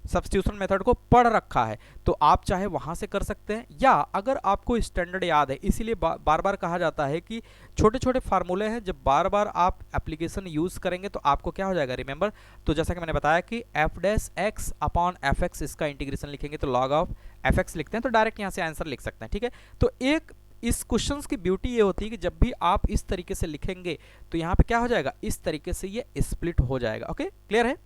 सब्स्टिट्यूशन मेथड को पढ़ रखा है, तो आप चाहे वहां से कर सकते हैं, या अगर आपको स्टैंडर्ड याद है, इसीलिए बार बार कहा जाता है कि छोटे छोटे फार्मूले हैं, जब बार बार आप एप्लीकेशन यूज करेंगे तो आपको क्या हो जाएगा रिमेंबर। तो जैसा कि मैंने बताया कि F dash X upon F x, इसका इंटीग्रेशन लिखेंगे तो लॉग ऑफ एफ एक्स लिखते हैं, तो डायरेक्ट यहाँ से आंसर लिख सकते हैं, ठीक है। तो एक इस क्वेश्चंस की ब्यूटी ये होती है कि जब भी आप इस तरीके से लिखेंगे तो यहाँ पे क्या हो जाएगा, इस तरीके से ये स्प्लिट हो जाएगा, ओके, क्लियर है।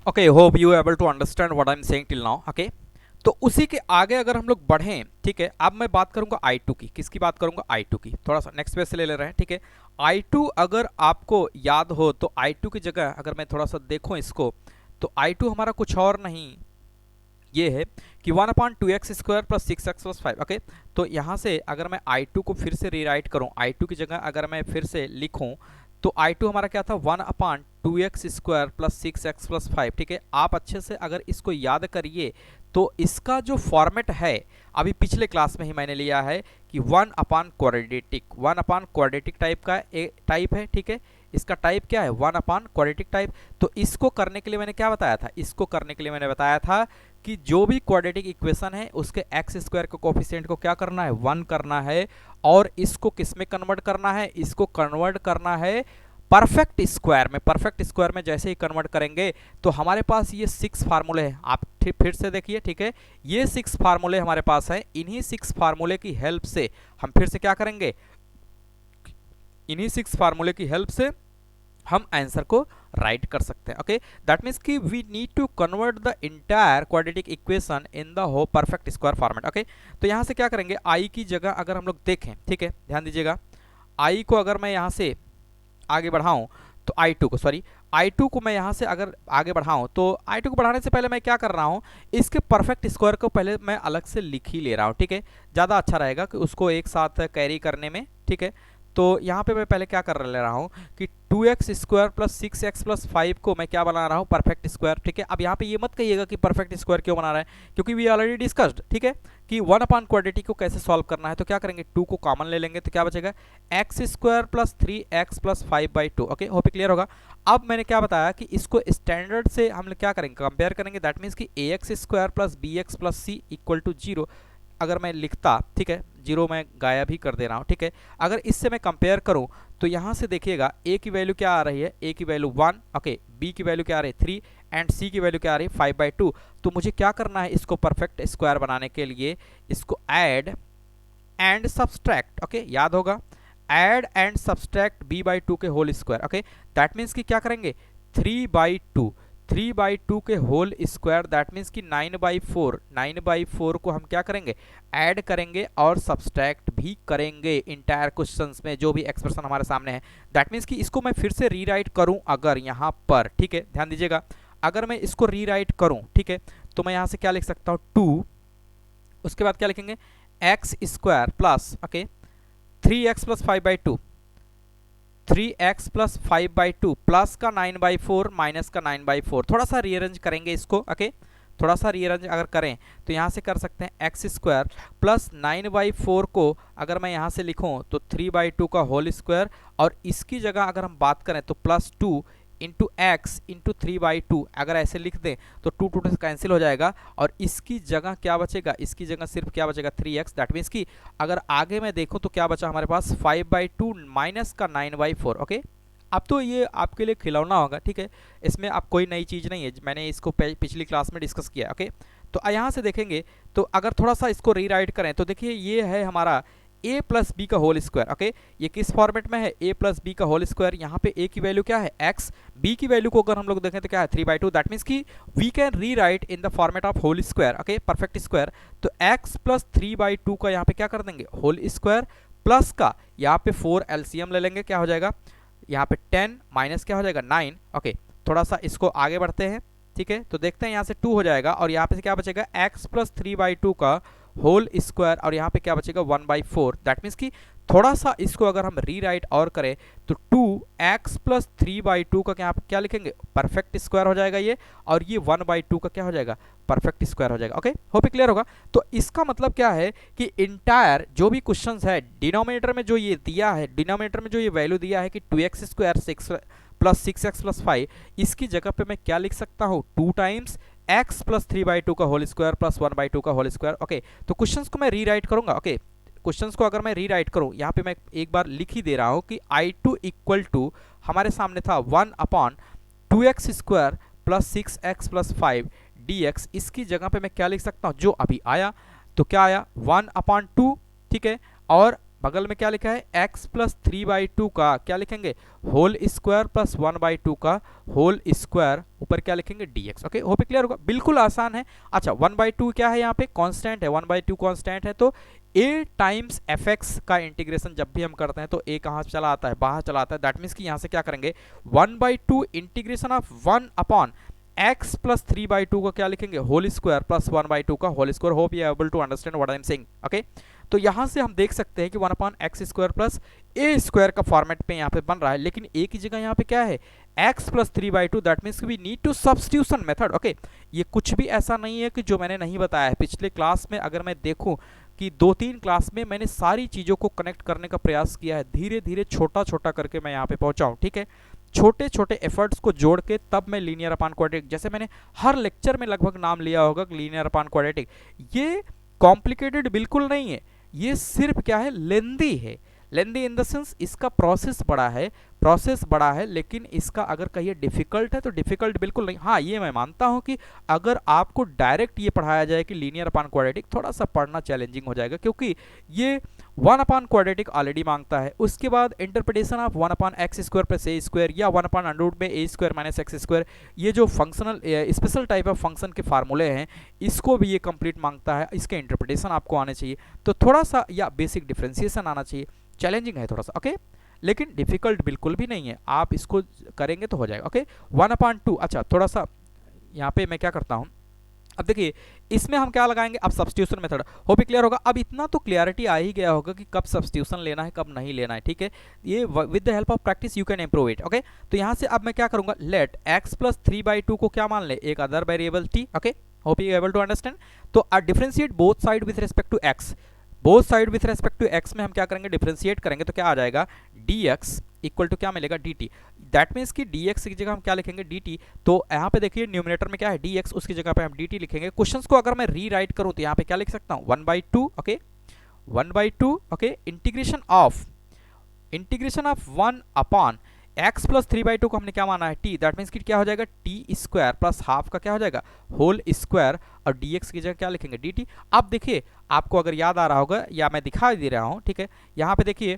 Okay, hope you able to understand what I'm saying till now, okay। तो उसी के आगे अगर हम लोग बढ़ें, ठीक है, अब मैं बात करूंगा I2 की। किसकी बात करूंगा? I2 की। थोड़ा सा नेक्स्ट पेज से ले रहे हैं, ठीक है। I2 अगर आपको याद हो तो I2 की जगह अगर मैं थोड़ा सा देखूं इसको, तो I2 हमारा कुछ और नहीं ये है कि 1/2x² + 6x + 5। ओके, तो यहाँ से अगर मैं I2 को फिर से रीराइट करूँ, I2 की जगह अगर मैं फिर से लिखूँ, तो I2 हमारा क्या था? 1/2x² + 6x + 5। ठीक है, आप अच्छे से अगर इसको याद करिए तो इसका जो फॉर्मेट है अभी पिछले क्लास में ही मैंने लिया है कि 1/क्वाड्रेटिक टाइप का टाइप है। ठीक है, इसका टाइप क्या है? 1/क्वाड्रेटिक टाइप। तो इसको करने के लिए मैंने क्या बताया था? इसको करने के लिए मैंने बताया था कि जो भी क्वाड्रेटिक इक्वेशन है उसके x² के कोफिशिएंट को क्या करना है? 1 करना है, और इसको किस में कन्वर्ट करना है? इसको कन्वर्ट करना है परफेक्ट स्क्वायर में। परफेक्ट स्क्वायर में जैसे ही कन्वर्ट करेंगे तो हमारे पास ये 6 फार्मूले हैं। आप फिर से देखिए, ठीक है, ये 6 फार्मूले हमारे पास हैं। इन्हीं 6 फार्मूले की हेल्प से हम फिर से क्या करेंगे? इन्हीं 6 फार्मूले की हेल्प से हम आंसर को राइट कर सकते हैं। ओके, दैट मीन्स कि we need to convert the entire quadratic equation in the whole perfect square format. Okay, तो यहाँ से क्या करेंगे? आई की जगह अगर हम लोग देखें, ठीक है, ध्यान दीजिएगा, आई को अगर मैं यहाँ से आगे बढ़ाऊं तो I2 को मैं यहाँ से अगर आगे बढ़ाऊं तो I2 को बढ़ाने से पहले मैं क्या कर रहा हूँ? इसके परफेक्ट स्क्वायर को पहले मैं अलग से लिख ही ले रहा हूँ। ठीक है, ज़्यादा अच्छा रहेगा कि उसको एक साथ कैरी करने में। ठीक है, तो यहाँ पे मैं पहले क्या कर ले रहा हूँ कि 2x² + 6x + 5 को मैं क्या बना रहा हूँ? Perfect square. ठीक है, अब यहाँ पे ये मत कहिएगा कि परफेक्ट स्क्वायर क्यों बना रहा है, क्योंकि वी ऑलरेडी डिस्कस्ड, ठीक है, कि 1/क्वाड्रेटिक को कैसे सॉल्व करना है। तो क्या करेंगे? 2 को कॉमन ले लेंगे तो क्या बचेगा? x² + 3x + 5/2। Okay, hope clear होगा। अब मैंने क्या बताया कि इसको स्टैंडर्ड से हम क्या करेंगे? कंपेयर करेंगे। दैट मीन्स कि ax² + bx + c = 0 अगर मैं लिखता, ठीक है, 0 मैं गायब ही कर दे रहा हूँ। ठीक है, अगर इससे मैं कंपेयर करूँ तो यहाँ से देखिएगा a की वैल्यू क्या आ रही है? a की वैल्यू 1, ओके, b की वैल्यू क्या आ रही है? 3, एंड c की वैल्यू क्या आ रही है? 5/2। तो मुझे क्या करना है? इसको परफेक्ट स्क्वायर बनाने के लिए इसको ऐड एंड सब्सट्रैक्ट। ओके, याद होगा, ऐड एंड सब्सट्रैक्ट b/2 के whole square. Okay, that means कि क्या करेंगे? 3/2 के होल स्क्वायर, दैट मीन्स कि 9/4 को हम क्या करेंगे? ऐड करेंगे और सब्सट्रैक्ट भी करेंगे इंटायर क्वेश्चंस में जो भी एक्सप्रेशन हमारे सामने है। दैट मीन्स कि इसको मैं फिर से रीराइट करूं अगर यहाँ पर, ठीक है, ध्यान दीजिएगा, अगर मैं इसको रीराइट करूं, ठीक है, तो मैं यहाँ से क्या लिख सकता हूँ? 2, उसके बाद क्या लिखेंगे? x² plus, okay, 3x + 5/2, 3x + 5/2 plus का 9/4 माइनस का 9/4। थोड़ा सा रीअरेंज करेंगे इसको। ओके, थोड़ा सा रीअरेंज अगर करें तो यहाँ से कर सकते हैं x² + 9/4 को अगर मैं यहाँ से लिखूँ तो 3/2 का होल स्क्वायर, और इसकी जगह अगर हम बात करें तो +2 इंटू एक्स इंटू 3/2 अगर ऐसे लिख दें तो 2 2 से कैंसिल हो जाएगा, और इसकी जगह क्या बचेगा? इसकी जगह सिर्फ क्या बचेगा? 3x। दैट मीन्स कि अगर आगे मैं देखूं तो क्या बचा हमारे पास? 5/2 माइनस का 9/4। ओके, अब तो ये आपके लिए खिलौना होगा, ठीक है, इसमें अब कोई नई चीज़ नहीं है, मैंने इसको पिछली क्लास में डिस्कस किया। ओके, तो यहाँ से देखेंगे तो अगर थोड़ा सा इसको रीराइट करें तो देखिए ये है हमारा a + b का होल स्क्वायर। ओके, ये किस फॉर्मेट में है? a + b का होल स्क्वायर। यहाँ पे a की वैल्यू क्या है? x, b की वैल्यू को अगर हम लोग देखें तो क्या है? 3/2। दैट मीन्स कि we can rewrite in the format of whole square. Okay, perfect square. तो x + 3/2 का यहाँ पे क्या कर देंगे? होल स्क्वायर, प्लस का यहाँ पे 4 एलसीएम ले लेंगे, क्या हो जाएगा? यहाँ पे 10 माइनस क्या हो जाएगा? 9। ओके, थोड़ा सा इसको आगे बढ़ते हैं, ठीक है, तो देखते हैं यहाँ से 2 हो जाएगा, और यहाँ पे क्या बचेगा? x + 3/2 का होल स्क्वायर, और यहाँ पे क्या बचेगा? 1/4। दैट मीन्स कि थोड़ा सा इसको अगर हम रीराइट और करें तो 2x + 3/2 का क्या लिखेंगे? परफेक्ट स्क्वायर हो जाएगा ये, और ये 1/2 का क्या हो जाएगा? परफेक्ट स्क्वायर हो जाएगा। ओके, होप क्लियर होगा। तो इसका मतलब क्या है कि इंटायर जो भी क्वेश्चंस है डिनोमिनेटर में जो ये दिया है, डिनोमिनेटर में जो ये वैल्यू दिया है कि 2x² 6 + 6x + 5, इसकी जगह पे मैं क्या लिख सकता हूँ? 2 टाइम्स x + 3/2 का होल स्क्वायर प्लस 1/2 का होल स्क्वायर। ओके, तो क्वेश्चंस को मैं रीराइट करूंगा। ओके, क्वेश्चंस को अगर मैं रीराइट करूं, यहाँ पे मैं एक बार लिख ही दे रहा हूं कि I2 = हमारे सामने था 1/2x² + 6x + 5 dx। इसकी जगह पे मैं क्या लिख सकता हूं? जो अभी आया, तो क्या आया? 1/2, ठीक है, और बगल में क्या लिखा है, x प्लस 3/2 का क्या लिखेंगे, होल स्क्वायर प्लस 1/2 का होल स्क्वायर, ऊपर क्या लिखेंगे dx। ओके, होप क्लियर होगा, बिल्कुल आसान है। अच्छा 1/2 क्या है, यहाँ पे कांस्टेंट है, 1/2 कांस्टेंट है, तो a टाइम्स fx का इंटीग्रेशन जब भी हम करते हैं तो a कहाँ चला आता है, बाहर चला आता है। दैट मीन्स कि यहाँ से क्या करेंगे, 1/2 integration of 1 upon x plus 3/2 का क्या लिखेंगे, होल स्क्वायर प्लस 1/2 का whole square. Hope you are able to understand what I am saying. Okay, तो यहां से हम देख सकते हैं कि 1 अपॉन एक्स स्क्वायर प्लस ए स्क्वायर का फॉर्मेट पे यहाँ पे बन रहा है, लेकिन ए की जगह यहाँ पे क्या है, x plus 3/2। That means we need to substitution method. Okay, ये कुछ भी ऐसा नहीं है कि जो मैंने नहीं बताया है। पिछले क्लास में अगर मैं देखूं कि 2-3 क्लास में मैंने सारी चीज़ों को कनेक्ट करने का प्रयास किया है, धीरे धीरे छोटा छोटा करके मैं यहाँ पे पहुंचा हूँ। ठीक है, छोटे छोटे एफर्ट्स को जोड़ के तब मैं लीनियर अपॉन क्वाड्रेटिक, जैसे मैंने हर लेक्चर में लगभग नाम लिया होगा लीनियर अपॉन क्वाड्रेटिक, ये कॉम्प्लिकेटेड बिल्कुल नहीं है, ये सिर्फ क्या है, लेंदी है। लेंदी इन द सेंस इसका प्रोसेस बड़ा है, लेकिन इसका अगर कहिए डिफिकल्ट है तो डिफिकल्ट बिल्कुल नहीं। हाँ, ये मैं मानता हूं कि अगर आपको डायरेक्ट ये पढ़ाया जाए कि लीनियर अपॉन क्वाड्रेटिक, थोड़ा सा पढ़ना चैलेंजिंग हो जाएगा, क्योंकि ये 1 अपॉन क्वाड्रेटिक ऑलरेडी मांगता है। उसके बाद interpretation of 1 upon x square plus A square या 1 अपॉन अंडर रूट में ए स्क्वायर माइनस एक्स स्क्वायर, ये जो functional special type of function के फार्मूले हैं, इसको भी ये कंप्लीट मांगता है। इसके इंटरप्रिटेशन आपको आने चाहिए, तो थोड़ा सा या बेसिक डिफ्रेंसिएशन आना चाहिए। चैलेंजिंग है थोड़ा सा, ओके, लेकिन डिफिकल्ट बिल्कुल भी नहीं है, आप इसको करेंगे तो हो जाएगा। ओके, 1/2। अच्छा, थोड़ा सा यहाँ पे मैं क्या करता हूँ, अब देखिए इसमें हम क्या लगाएंगे, अब सब्स्टिट्यूशन मेथड। होप क्लियर होगा, अब इतना तो क्लियरिटी आ ही गया होगा कि कब सब्स्टिट्यूशन लेना है कब नहीं लेना है। ठीक है, ये with the help of practice you can improve it. Okay, तो यहाँ से अब मैं क्या करूंगा, लेट x प्लस 3/2 को क्या मान ले, एक other variable t। Okay, hope you able to understand. तो differentiate both side with respect to x, both side with respect to x में हम क्या करेंगे, डिफरेंशिएट करेंगे, तो क्या आ जाएगा, dx इक्वल टू क्या मिलेगा, dt। दैट मीन्स कि dx की जगह हम क्या लिखेंगे, dt। तो यहाँ पे देखिए न्यूमरेटर में क्या है, dx, उसकी जगह पे हम dt लिखेंगे। क्वेश्चंस को अगर मैं री राइट करूँ तो यहाँ पे क्या लिख सकता हूँ, 1/2। Okay, 1/2। Okay, integration of 1 upon x plus 3/2 को हमने क्या माना है, t। दैट मीन्स कि क्या हो जाएगा, t स्क्वायर प्लस हाफ का क्या हो जाएगा, होल स्क्वायर, और dx की जगह क्या लिखेंगे, dt। अब देखिए आपको अगर याद आ रहा होगा या मैं दिखा दे रहा हूं, ठीक है, यहाँ पे देखिए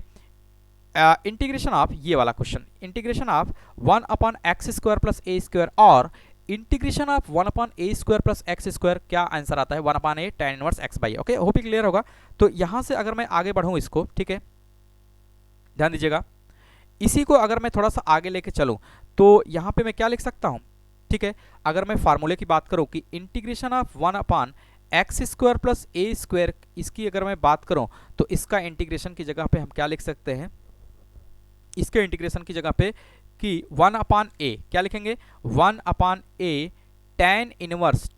इंटीग्रेशन ऑफ ये वाला question, integration of 1 upon x square plus A square और integration of 1 upon a square plus x square, क्या आंसर आता है, 1 upon a tan inverse x by. Okay, hope clear होगा। तो यहाँ से अगर मैं आगे बढ़ूँ इसको, ठीक है, ध्यान दीजिएगा, इसी को अगर मैं थोड़ा सा आगे लेके चलूं तो यहाँ पे मैं क्या लिख सकता हूँ, ठीक है, अगर मैं फार्मूले की बात करूँ कि integration of 1 upon x square plus A square, इसकी अगर मैं बात करूँ तो इसका इंटीग्रेशन की जगह पे हम क्या लिख सकते हैं, इसके इंटीग्रेशन की जगह पे कि 1 अपॉन ए क्या लिखेंगे, 1 अपॉन ए tan इनवर्स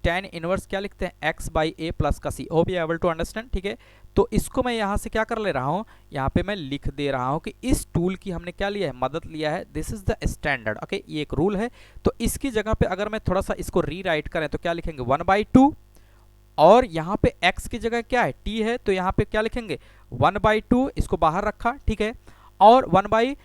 क्या लिखते हैं, x बाई ए प्लस का c। Hope you able to understand. ठीक है, तो इसको मैं यहाँ से क्या कर ले रहा हूँ, यहाँ पे मैं लिख दे रहा हूँ कि इस टूल की हमने क्या लिया है, मदद लिया है, this is the standard. Okay, ये एक रूल है। तो इसकी जगह पे अगर मैं थोड़ा सा इसको रीराइट करें तो क्या लिखेंगे, 1/2, और यहाँ पे x की जगह क्या है, t है, तो यहाँ पे क्या लिखेंगे, 1/2, इसको बाहर रखा, ठीक है, और 1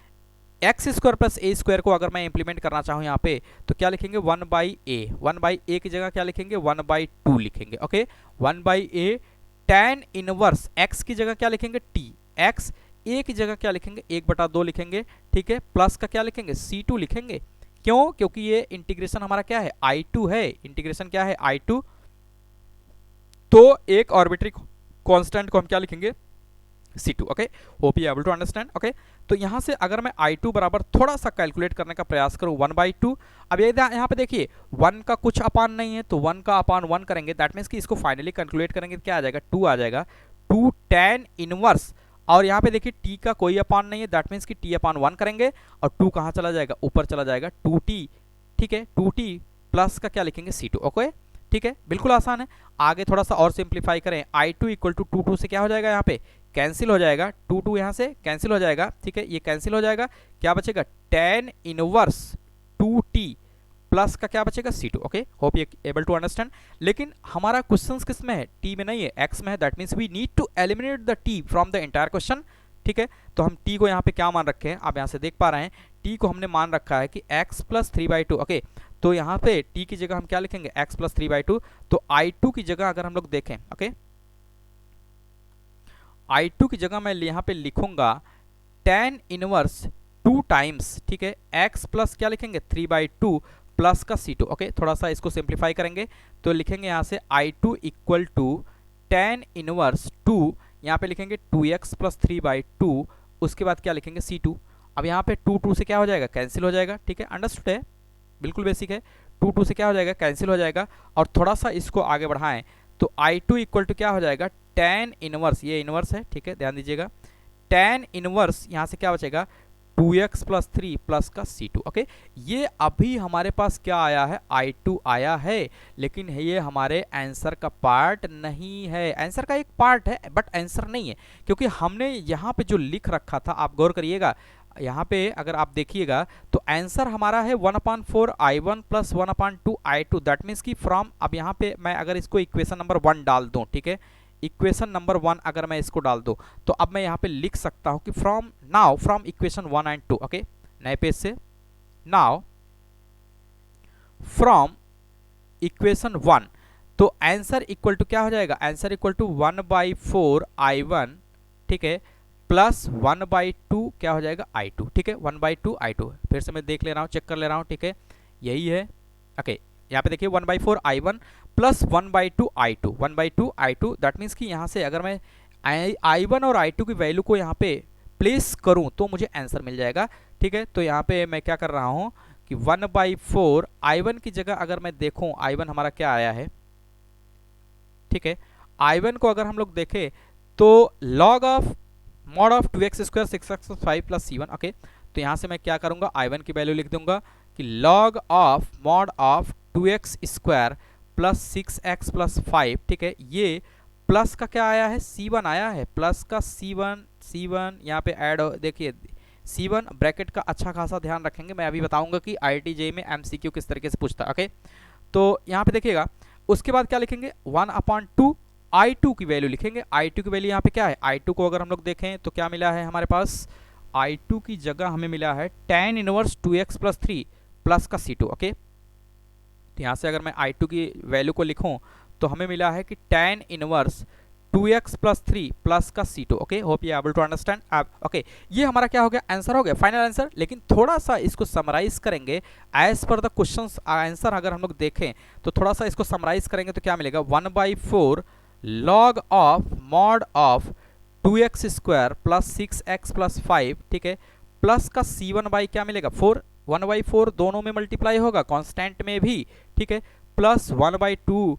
एक्स स्क्वायर प्लस ए स्क्वायर को अगर मैं इंप्लीमेंट करना चाहूँ यहाँ पे तो क्या लिखेंगे, 1/a की जगह क्या लिखेंगे, 1/2 लिखेंगे। Okay, 1/a tan inverse x की जगह क्या लिखेंगे, t, x, a की जगह क्या लिखेंगे, 1/2 लिखेंगे, ठीक है, प्लस का क्या लिखेंगे, c2 लिखेंगे। क्यों, क्योंकि ये इंटीग्रेशन हमारा क्या है, I2 है, इंटीग्रेशन क्या है, I2। तो एक आर्बिट्री कांस्टेंट को हम क्या लिखेंगे, C2। Okay, hope you able to understand. Okay, तो यहाँ से अगर मैं I2 बराबर थोड़ा सा कैलकुलेट करने का प्रयास करूँ, 1/2। अब ये यहाँ पे देखिए 1 का कुछ अपान नहीं है, तो 1 का अपान 1 करेंगे, दैट मीन्स कि इसको फाइनली कैलकुलेट करेंगे तो क्या आ जाएगा, 2 आ जाएगा, 2 tan इनवर्स, और यहाँ पे देखिए t का कोई अपान नहीं है, दैट मीन्स कि t अपान 1 करेंगे, और 2 कहाँ चला जाएगा, ऊपर चला जाएगा, 2t। ठीक है, 2t प्लस का क्या लिखेंगे, C2। ओके, ठीक है, बिल्कुल आसान है। आगे थोड़ा सा और सिंप्लीफाई करें, I2 इक्वल टू 2 से क्या हो जाएगा, यहाँ पे कैंसिल हो जाएगा, 2 यहाँ से कैंसिल हो जाएगा, ठीक है, ये कैंसिल हो जाएगा, क्या बचेगा, tan इनवर्स 2t प्लस का क्या बचेगा, C2। Okay, hope you able to understand. लेकिन हमारा क्वेश्चन किस में है, t में नहीं है, x में है, that means we need to eliminate the t from the entire question. ठीक है, तो हम t को यहाँ पे क्या मान रखे हैं, आप यहाँ से देख पा रहे हैं, t को हमने मान रखा है कि x प्लस 3/2। ओके, तो यहाँ पे t की जगह हम क्या लिखेंगे, x प्लस 3/2। तो I2 की जगह अगर हम लोग देखें, ओके, I2 की जगह मैं यहाँ पे लिखूंगा tan इनवर्स 2 टाइम्स, ठीक है, x प्लस क्या लिखेंगे 3/2 प्लस का C2। ओके, थोड़ा सा इसको सिंप्लीफाई करेंगे तो लिखेंगे यहाँ से I2 equal to tan inverse 2, यहाँ पे लिखेंगे 2x प्लस 3/2, उसके बाद क्या लिखेंगे C2। अब यहाँ पे 2 से क्या हो जाएगा, कैंसिल हो जाएगा, ठीक है, अंडरस्टूड है, बिल्कुल बेसिक है। 2 से क्या हो जाएगा, कैंसिल हो जाएगा। और थोड़ा सा इसको आगे बढ़ाएं तो I2 इक्वल टू क्या हो जाएगा, tan इनवर्स, ये इनवर्स है, ठीक है, ध्यान दीजिएगा, tan इनवर्स यहाँ से क्या बचेगा 2x प्लस 3 प्लस का C2। ओके, ये अभी हमारे पास क्या आया है, I2 आया है, लेकिन ये हमारे आंसर का पार्ट नहीं है। आंसर का एक पार्ट है बट आंसर नहीं है, क्योंकि हमने यहाँ पे जो लिख रखा था, आप गौर करिएगा, यहाँ पे अगर आप देखिएगा तो आंसर हमारा है 1/4 I1 plus 1/2 I2। That means कि फ्रॉम, अब यहाँ पे मैं अगर इसको इक्वेशन नंबर 1 डाल दूँ, ठीक है, इक्वेशन नंबर 1 अगर मैं इसको डाल दूँ तो अब मैं यहाँ पे लिख सकता हूँ कि from now, from equation 1 and 2, okay, नए पेज से, नाउ फ्रॉम इक्वेशन 1, तो आंसर इक्वल टू क्या हो जाएगा, आंसर इक्वल टू 1/4 I1, ठीक है, प्लस 1/2 क्या हो जाएगा I2, ठीक है, 1/2 I2। फिर से मैं देख ले रहा हूँ, चेक कर ले रहा हूँ, ठीक है, यही है। ओके, यहाँ पे देखिए 1/4 I1 plus 1/2 I2, 1/2 I2। That means कि यहाँ से अगर मैं I1 और I2 की वैल्यू को यहाँ पे प्लेस करूँ तो मुझे आंसर मिल जाएगा, ठीक है। तो यहाँ पे मैं क्या कर रहा हूँ कि 1/4 I1 की जगह अगर मैं देखूँ, I1 हमारा क्या आया है, ठीक है, I1 को अगर हम लोग देखें तो log of mod of 2x square 6x 5 plus C1। Okay, तो यहाँ से मैं क्या करूँगा, I1 की वैल्यू लिख दूंगा कि log of mod of 2x square plus 6x plus 5, ठीक है, ये प्लस का क्या आया है, C1 आया है, प्लस का C1 यहाँ पे ऐड, देखिए C1 ब्रैकेट का अच्छा खासा ध्यान रखेंगे, मैं अभी बताऊंगा कि IIT में MCQ किस तरीके से पूछता है। ओके, तो यहाँ पे देखिएगा, उसके बाद क्या लिखेंगे 1/2 I2 की वैल्यू लिखेंगे। I2 की वैल्यू यहाँ पे क्या है, I2 को अगर हम लोग देखें तो क्या मिला है हमारे पास, I2 की जगह हमें मिला है tan inverse 2x plus 3 plus का C2। ओके, तो यहाँ से अगर मैं I2 की वैल्यू को लिखूं तो हमें मिला है कि tan inverse 2x plus 3 plus का C2। Okay, hope you able to understand. Okay, ये हमारा क्या हो गया, आंसर हो गया, फाइनल आंसर। लेकिन थोड़ा सा इसको समराइज करेंगे as per the questions answer, अगर हम लोग देखें तो थोड़ा सा इसको समराइज करेंगे तो क्या मिलेगा, 1/4 log of mod of 2x square plus 6x plus 5, ठीक है, प्लस का C1 बाई क्या मिलेगा 4, 1/4 दोनों में मल्टीप्लाई होगा, कांस्टेंट में भी, ठीक है, प्लस 1/2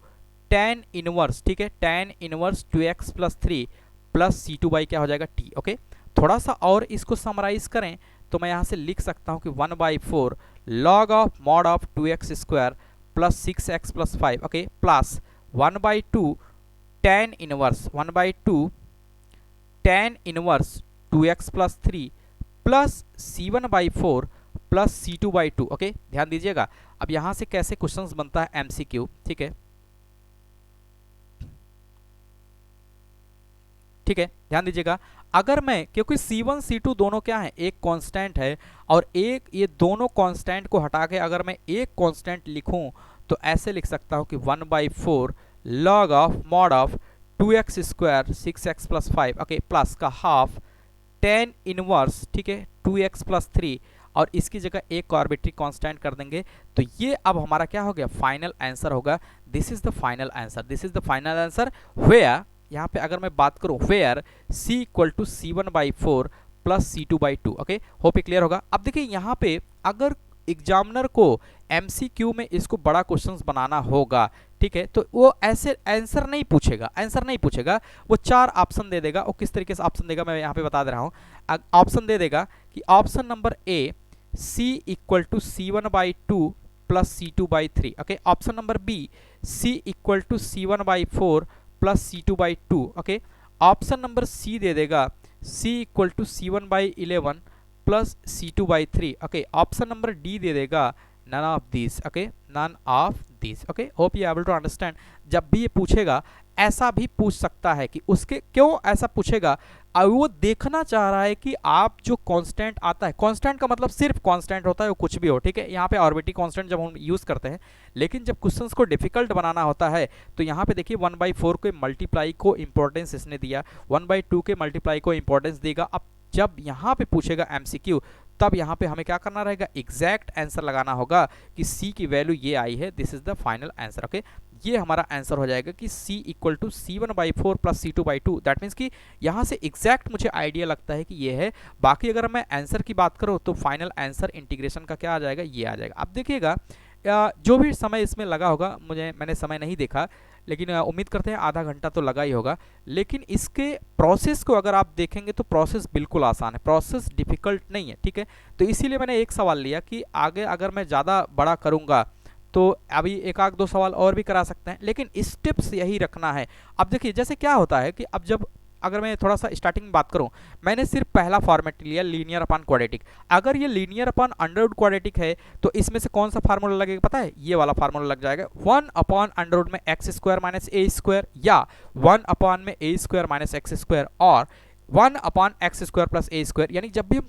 tan इनवर्स, ठीक है, tan inverse 2x plus 3 plus C2 by क्या हो जाएगा T। ओके, थोड़ा सा और इसको समराइज करें तो मैं यहाँ से लिख सकता हूँ कि 1/4 log of mod of 2x square plus 6x plus 5, okay, plus 1/2 tan inverse 1/2 tan inverse 2x plus 3 plus C1/4 plus C2/2। Okay, ध्यान दीजिएगा, अब यहाँ से कैसे क्वेश्चंस बनता है MCQ, ठीक है, ठीक है, ध्यान दीजिएगा, अगर मैं, क्योंकि C1 C2 दोनों क्या है, एक कांस्टेंट है, और एक ये दोनों कांस्टेंट को हटा के अगर मैं एक कांस्टेंट लिखूं तो ऐसे लिख सकता हूं कि 1/4 log of mod of 2x square 6x plus 5, okay, plus का हाफ tan इनवर्स, ठीक है, 2x प्लस 3, और इसकी जगह एक आर्बिट्री कांस्टेंट कर देंगे, तो ये अब हमारा क्या हो गया, फाइनल आंसर होगा। This is the final answer, this is the final answer where, यहाँ पे अगर मैं बात करूं where C equal to C1/4 plus C2/2। Okay, hope ये क्लियर होगा। अब देखिए यहाँ पे अगर एग्जामिनर को MCQ में इसको बड़ा क्वेश्चंस बनाना होगा, ठीक है, तो वो ऐसे आंसर नहीं पूछेगा, आंसर नहीं पूछेगा, वो 4 ऑप्शन दे देगा। वो किस तरीके से ऑप्शन देगा मैं यहाँ पे बता दे रहा हूँ। ऑप्शन दे देगा कि option number A C equal to C1/2 plus C2/3, okay, option number B C equal to C1/4 plus C2/2, okay, option number C दे देगा C equal to C1/11 plus C2/3, okay, option number D दे देगा none of this, okay, none of this. Okay, hope you able to understand. जब भी ये पूछेगा, ऐसा भी पूछ सकता है कि उसके, क्यों ऐसा पूछेगा, अब वो देखना चाह रहा है कि आप जो कांस्टेंट आता है, कांस्टेंट का मतलब सिर्फ कांस्टेंट होता है, वो कुछ भी हो, ठीक है। यहाँ पे आर्बिट्री कांस्टेंट जब हम यूज़ करते हैं, लेकिन जब क्वेश्चंस को डिफिकल्ट बनाना होता है तो यहाँ पे देखिए 1/4 के मल्टीप्लाई को इंपॉर्टेंस इसने दिया, 1/2 के मल्टीप्लाई को इंपॉर्टेंस देगा। अब जब यहाँ पे पूछेगा एमसीक्यू, तब यहाँ पे हमें क्या करना रहेगा, एग्जैक्ट आंसर लगाना होगा कि सी की वैल्यू ये आई है, this is the final answer. Okay, ये हमारा आंसर हो जाएगा कि c equal to C1/4 plus C2/2। That means कि यहाँ से एग्जैक्ट मुझे आइडिया लगता है कि ये है। बाकी अगर मैं आंसर की बात करूँ तो फाइनल आंसर इंटीग्रेशन का क्या आ जाएगा, ये आ जाएगा। अब देखिएगा जो भी समय इसमें लगा होगा, मैंने समय नहीं देखा, लेकिन उम्मीद करते हैं आधा घंटा तो लगा ही होगा। लेकिन इसके प्रोसेस को अगर आप देखेंगे तो प्रोसेस बिल्कुल आसान है, प्रोसेस डिफिकल्ट नहीं है, ठीक है। तो इसीलिए मैंने एक सवाल लिया कि आगे अगर मैं ज़्यादा बड़ा करूँगा तो अभी एक आध दो सवाल और भी करा सकते हैं, लेकिन स्टेप्स यही रखना है। अब देखिए जैसे क्या होता है कि अब जब अगर मैं थोड़ा सा स्टार्टिंग में बात करूं, मैंने सिर्फ पहला फॉर्मेट लिया लीनियर अपॉन क्वाड्रेटिक। अगर ये linear upon under root quadratic है तो इसमें से कौन सा फार्मूला लगेगा पता है, ये वाला फार्मूला लग जाएगा, 1 अपॉन अंडर रूट में एक्स स्क्वायर माइनस ए स्क्वायर, या 1 अपॉन में ए स्क्वायर माइनस एक्स स्क्वायर, और 1 अपॉन एक्स स्क्वायर प्लस ए स्क्वायर। यानी जब भी हम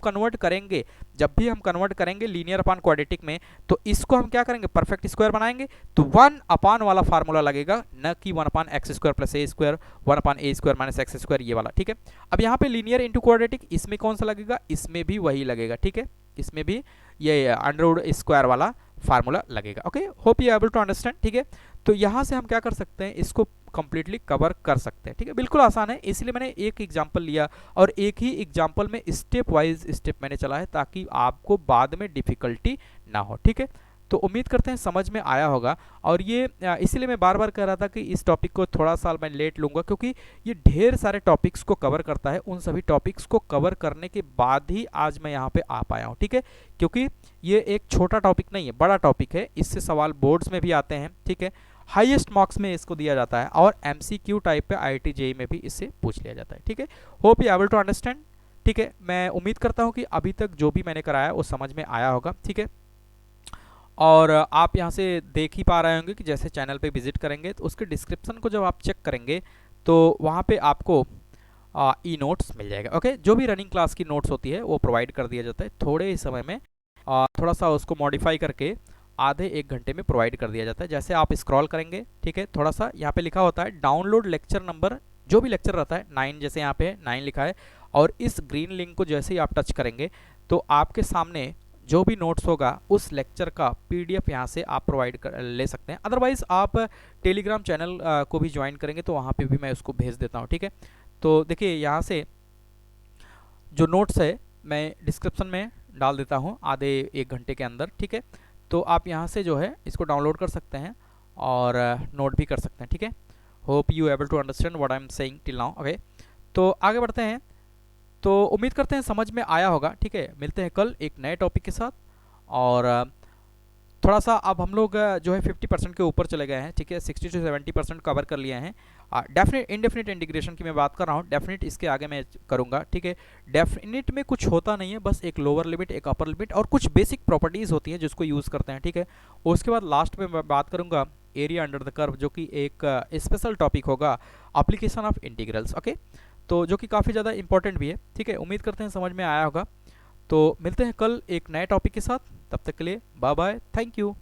कन्वर्ट करेंगे लीनियर अपॉन क्वाड्रेटिक में, तो इसको हम क्या करेंगे, परफेक्ट स्क्वायर बनाएंगे, तो 1 अपॉन वाला फार्मूला लगेगा, न कि 1 upon x square plus A square, 1 upon a square minus x square, ये वाला, ठीक है। अब यहाँ पे लीनियर इंटू क्वाड्रेटिक, इसमें कौन सा लगेगा, इसमें भी वही लगेगा, ठीक है। इसमें भी ये अंडर रूट स्क्वायर वाला फार्मूला लगेगा। Okay, hope you able to understand, ठीक है। तो यहाँ से हम क्या कर सकते हैं, इसको कंप्लीटली कवर कर सकते हैं, ठीक है। बिल्कुल आसान है, इसलिए मैंने एक एग्जांपल लिया और एक ही एग्जांपल में स्टेप वाइज स्टेप मैंने चला है, ताकि आपको बाद में डिफिकल्टी ना हो, ठीक है। तो उम्मीद करते हैं समझ में आया होगा। और ये इसीलिए मैं बार बार कह रहा था कि इस टॉपिक को थोड़ा सा मैं लेट लूँगा, क्योंकि ये ढेर सारे टॉपिक्स को कवर करता है। उन सभी टॉपिक्स को कवर करने के बाद ही आज मैं यहाँ पे आ पाया हूँ, ठीक है। क्योंकि ये एक छोटा टॉपिक नहीं है, बड़ा टॉपिक है, इससे सवाल बोर्ड्स में भी आते हैं, ठीक है। हाईएस्ट मार्क्स में इसको दिया जाता है और एमसीक्यू टाइप पे आईआईटी जेईई में भी इससे पूछ लिया जाता है, ठीक है। Hope you able to understand, ठीक है। मैं उम्मीद करता हूँ कि अभी तक जो भी मैंने कराया वो समझ में आया होगा, ठीक है। और आप यहाँ से देख ही पा रहे होंगे कि जैसे चैनल पे विजिट करेंगे तो उसके डिस्क्रिप्शन को जब आप चेक करेंगे तो वहाँ पे आपको ई नोट्स मिल जाएगा। ओके, जो भी रनिंग क्लास की नोट्स होती है वो प्रोवाइड कर दिया जाता है, थोड़े ही समय में थोड़ा सा उसको मॉडिफाई करके आधे एक घंटे में प्रोवाइड कर दिया जाता है। जैसे आप स्क्रॉल करेंगे, ठीक है, थोड़ा सा यहाँ पे लिखा होता है डाउनलोड लेक्चर नंबर, जो भी लेक्चर रहता है 9, जैसे यहाँ पे 9 लिखा है, और इस ग्रीन लिंक को जैसे ही आप टच करेंगे तो आपके सामने जो भी नोट्स होगा उस लेक्चर का पीडीएफ यहाँ से आप प्रोवाइड ले सकते हैं। अदरवाइज़ आप टेलीग्राम चैनल को भी ज्वाइन करेंगे तो वहाँ पे भी मैं उसको भेज देता हूँ, ठीक है। तो देखिए यहाँ से जो नोट्स है मैं डिस्क्रिप्शन में डाल देता हूँ आधे एक घंटे के अंदर, ठीक है। तो आप यहाँ से जो है इसको डाउनलोड कर सकते हैं और नोट भी कर सकते हैं, ठीक है। Hope you able to understand what I am saying till now. Okay, तो आगे बढ़ते हैं। तो उम्मीद करते हैं समझ में आया होगा, ठीक है। मिलते हैं कल एक नए टॉपिक के साथ। और थोड़ा सा अब हम लोग जो है 50% के ऊपर चले गए हैं, ठीक है। 60 से 70% कवर कर लिए हैं। डेफिनेट इंडेफिनिट इंटीग्रेशन की मैं बात कर रहा हूँ, डेफिनेट इसके आगे मैं करूँगा, ठीक है। डेफिनेट में कुछ होता नहीं है, बस एक लोअर लिमिट, एक अपर लिमिट और कुछ बेसिक प्रॉपर्टीज़ होती हैं जिसको यूज़ करते हैं, ठीक है। उसके बाद लास्ट में मैं बात करूँगा एरिया अंडर द कर्व, जो कि एक स्पेशल टॉपिक होगा, एप्लीकेशन ऑफ इंटीग्रल्स। ओके, तो जो कि काफ़ी ज़्यादा इंपॉर्टेंट भी है, ठीक है। उम्मीद करते हैं समझ में आया होगा। तो मिलते हैं कल एक नए टॉपिक के साथ, तब तक के लिए बाय बाय, थैंक यू।